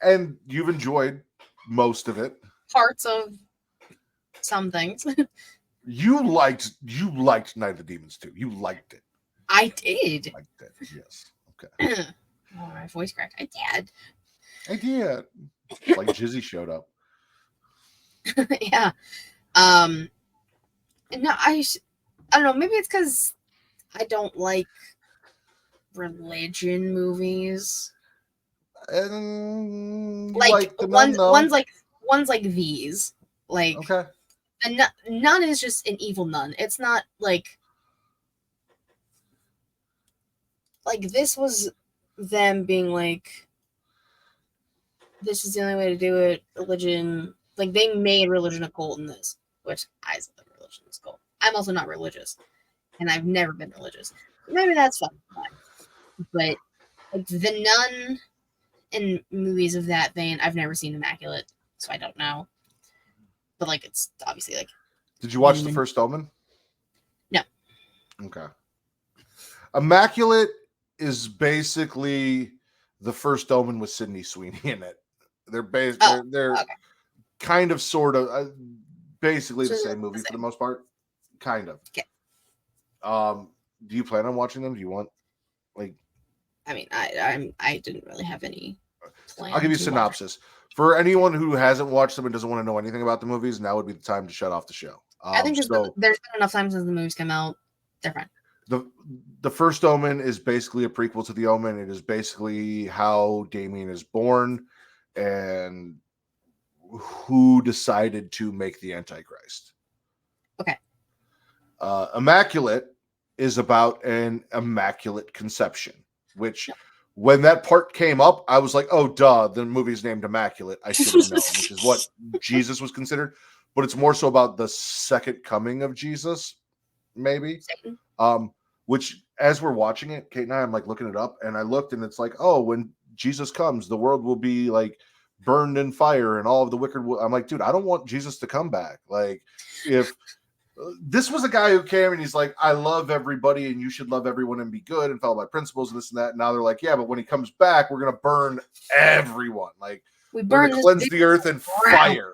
And you've enjoyed most of it. Parts of some things. You liked Night of the Demons 2. You liked it. I did. Liked it. Yes. Okay. Oh, my voice cracked. I did. Like Jizzy showed up. Yeah. No, I don't know. Maybe it's because I don't like religion movies. Like ones like these. Like okay. And nun is just an evil nun. It's not like this was them being like, this is the only way to do it. Religion, like they made religion a cult in this, which I said that religion is a cult. I'm also not religious, and I've never been religious. Maybe that's fun, but like the nun in movies of that vein, I've never seen Immaculate, so I don't know. But like, it's obviously like. Did you watch The First Omen? No. Okay. Immaculate is basically The First Omen with Sydney Sweeney in it. They're they're okay. kind of sort of basically the same movie for the most part. Kind of. Okay. Do you plan on watching them? Do you want like? I mean, I didn't really have any plan. I'll give you a synopsis. For anyone who hasn't watched them and doesn't want to know anything about the movies, now would be the time to shut off the show. I think there's been enough time since the movies come out. They're fine. The First Omen is basically a prequel to The Omen. It is basically how Damien is born and who decided to make the Antichrist. Okay. Immaculate is about an immaculate conception, which when that part came up, I was like, oh, duh, the movie's named Immaculate. I should have known, which is what Jesus was considered. But it's more so about the second coming of Jesus, maybe. Which, as we're watching it, Kate and I, I'm like looking it up, and I looked, and it's like, oh, when Jesus comes, the world will be like burned in fire, and all of the wicked. I'm like, dude, I don't want Jesus to come back. Like, if this was a guy who came and he's like, I love everybody, and you should love everyone and be good and follow my principles and this and that. And now they're like, yeah, but when he comes back, we're gonna burn everyone. Like, we're gonna cleanse the earth in fire.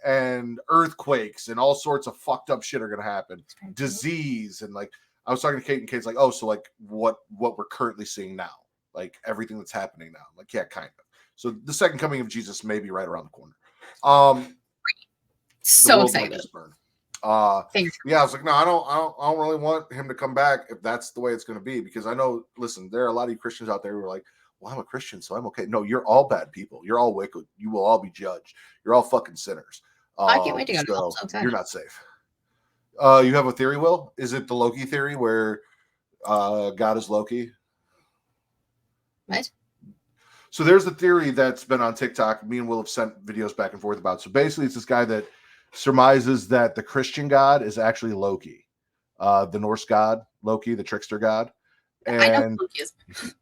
And earthquakes and all sorts of fucked up shit are gonna happen. Disease and like I was talking to Kate, and Kate's like, "Oh, so like what we're currently seeing now, like everything that's happening now." I'm like, yeah, kind of. So the second coming of Jesus may be right around the corner. So excited. Yeah, I was like, no, I don't really want him to come back if that's the way it's going to be, because I know. Listen, there are a lot of you Christians out there who are like, well, I'm a Christian, so I'm okay. No, you're all bad people. You're all wicked. You will all be judged. You're all fucking sinners. I can't wait to go to hell. So you're not safe. You have a theory, Will? Is it the Loki theory where God is Loki? What? So there's the theory that's been on TikTok. Me and Will have sent videos back and forth about. So basically, it's this guy that surmises that the Christian God is actually Loki, the Norse god Loki, the trickster god. And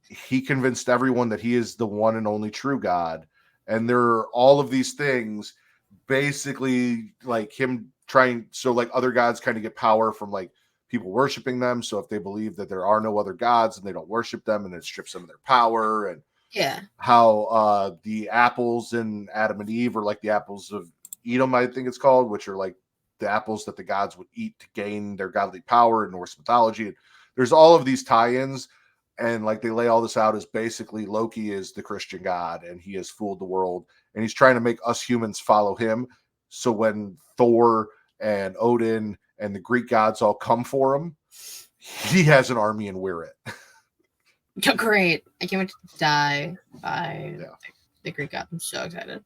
he convinced everyone that he is the one and only true God. And there are all of these things, basically like him trying. So like other gods kind of get power from like people worshiping them. So if they believe that there are no other gods and they don't worship them, and it strips them of their power. And how the apples in Adam and Eve are like the apples of Edom, I think it's called, which are like the apples that the gods would eat to gain their godly power in Norse mythology. And there's all of these tie-ins, and like they lay all this out as basically Loki is the Christian god, and he has fooled the world, and he's trying to make us humans follow him. So when Thor and Odin and the Greek gods all come for him, he has an army and we're it. Oh, great. I can't wait to die by the Greek god. I'm so excited.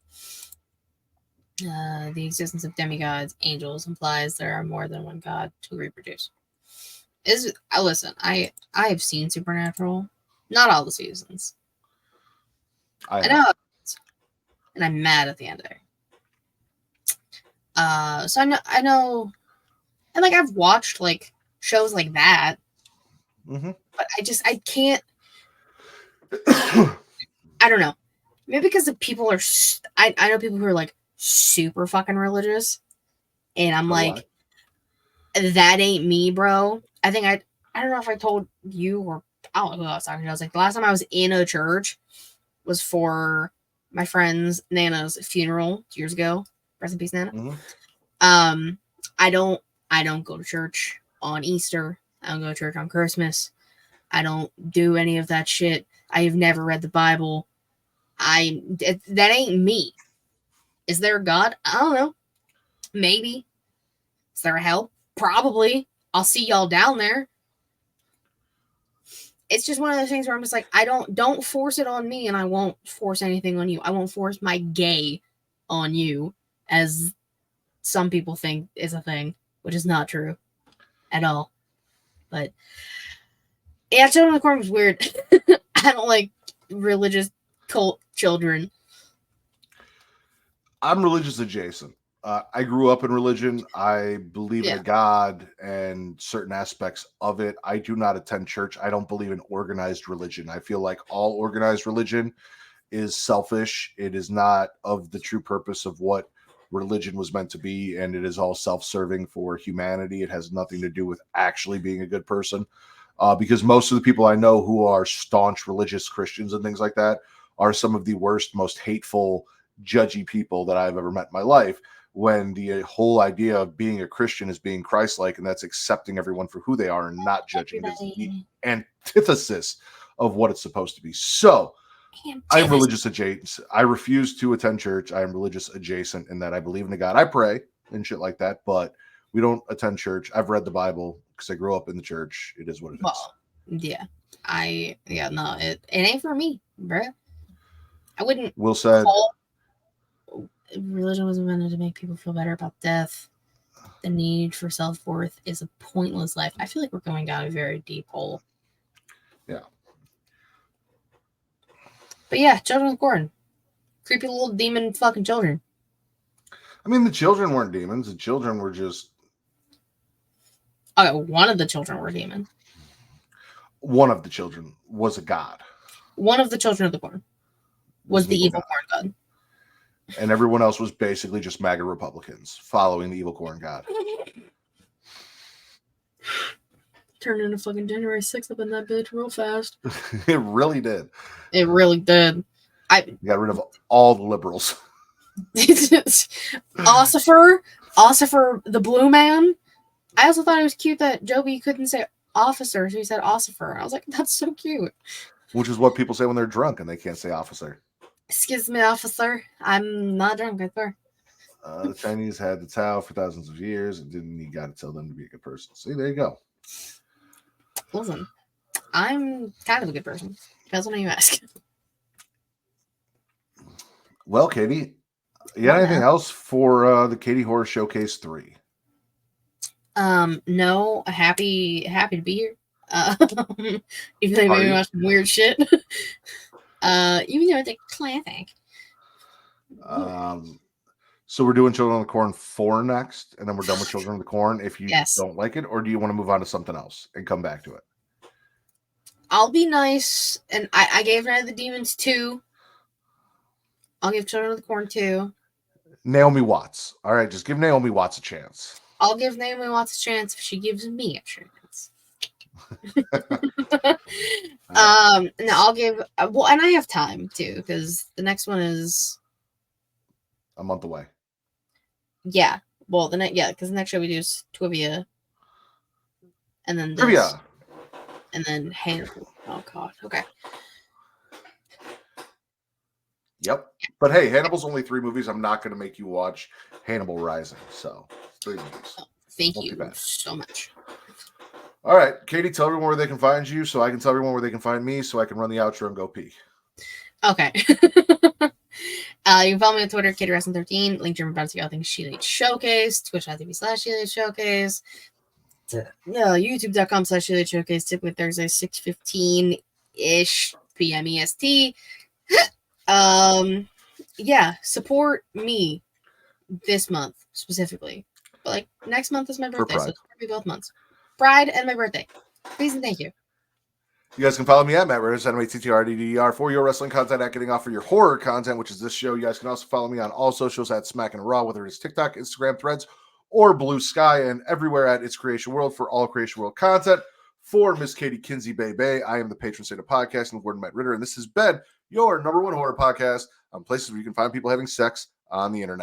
The existence of demigods, angels, implies there are more than one god to reproduce. Listen, I have seen Supernatural, not all the seasons. I know, and I'm mad at the ending. So I know, and like I've watched like shows like that, but I can't. I don't know. Maybe because the people are, I know people who are like super fucking religious, and I'm like, that ain't me, bro. I think I don't know if I told you or I don't know who I was talking to. I was like, the last time I was in a church was for my friend's Nana's funeral years ago. Rest in peace, Nana. Mm-hmm. I don't go to church on Easter. I don't go to church on Christmas. I don't do any of that shit. I have never read the Bible. That ain't me. Is there a God? I don't know. Maybe. Is there a hell? Probably. I'll see y'all down there. It's just one of those things where I'm just like, don't force it on me, and I won't force anything on you. I won't force my gay on you, as some people think is a thing, which is not true at all. But yeah, Children of the Corn was weird. I don't like religious cult children. I'm religious adjacent. I grew up in religion. I believe in a God and certain aspects of it. I do not attend church. I don't believe in organized religion. I feel like all organized religion is selfish. It is not of the true purpose of what religion was meant to be, and it is all self-serving for humanity. It has nothing to do with actually being a good person. Because most of the people I know who are staunch religious Christians and things like that are some of the worst, most hateful, judgy people that I've ever met in my life, when the whole idea of being a Christian is being Christ-like, and that's accepting everyone for who they are and not judging. It is the antithesis of what it's supposed to be. So I'm religious adjacent. I refuse to attend church. I am religious adjacent in that I believe in a God. I pray and shit like that, but we don't attend church. I've read the Bible because I grew up in the church. It is what it is. Yeah. No, it ain't for me, bro. I wouldn't. Will said religion was invented to make people feel better about death. The need for self-worth is a pointless life. I feel like we're going down a very deep hole. Yeah. But yeah, Children of the Corn. Creepy little demon fucking children. I mean, the children weren't demons. The children were just... Okay, one of the children were demon. One of the children was a god. One of the Children of the Corn was the evil corn god. And everyone else was basically just MAGA Republicans following the evil corn god. Turned into fucking January 6th up in that bitch real fast. It really did. It really did. You got rid of all the liberals. Ossifer the blue man. I also thought it was cute that Joby couldn't say officer, so he said Ossifer. I was like, that's so cute. Which is what people say when they're drunk and they can't say officer. Excuse me, officer. I'm not drunk, I swear. The Chinese had the Tao for thousands of years, and didn't you got to tell them to be a good person? See, there you go. Listen, I'm kind of a good person. Depends on who you ask. Well, Katie, you got anything else for the Katie Horror Showcase 3? No, happy to be here. Even though you made me watch some weird shit. Even though it's a classic. So we're doing Children of the Corn 4 next, and then we're done with Children of the Corn if you don't like it, or do you want to move on to something else and come back to it? I'll be nice, and I gave Night of the Demons 2. I'll give Children of the Corn 2. Naomi Watts. All right, just give Naomi Watts a chance. I'll give Naomi Watts a chance if she gives me a chance. And I'll give and I have time too, because the next one is a month away. Yeah. Well, because the next show we do is Twivia. And then Trivia. And then Hannibal. Oh god. Okay. Yep. But hey, Hannibal's only 3 movies. I'm not going to make you watch Hannibal Rising. So 3 movies. Oh, thank you so much. All right, Katie, tell everyone where they can find you, so I can tell everyone where they can find me, so I can run the outro and go pee. Okay. You can follow me on Twitter, KatieWrestling13, link to my all things She Late Showcase, twitch.tv/She Late Showcase, youtube.com/She Late Showcase, typically Thursday, 6:15-ish p.m. EST. Yeah, support me this month specifically. But like next month is my birthday, so it's gonna be both months. Pride and my birthday. Please and thank you. You guys can follow me at Matt Ritters, MATTRDDR, for your wrestling content, at Getting Off for your horror content, which is this show. You guys can also follow me on all socials at Smack and Raw, whether it's TikTok, Instagram, Threads, or Blue Sky, and everywhere at It's Creation World for all Creation World content. For Miss Katie Kinzie Bay Bay, I am the patron saint of podcasting, Gordon Matt Ritter, and this has been your #1 horror podcast on places where you can find people having sex on the internet.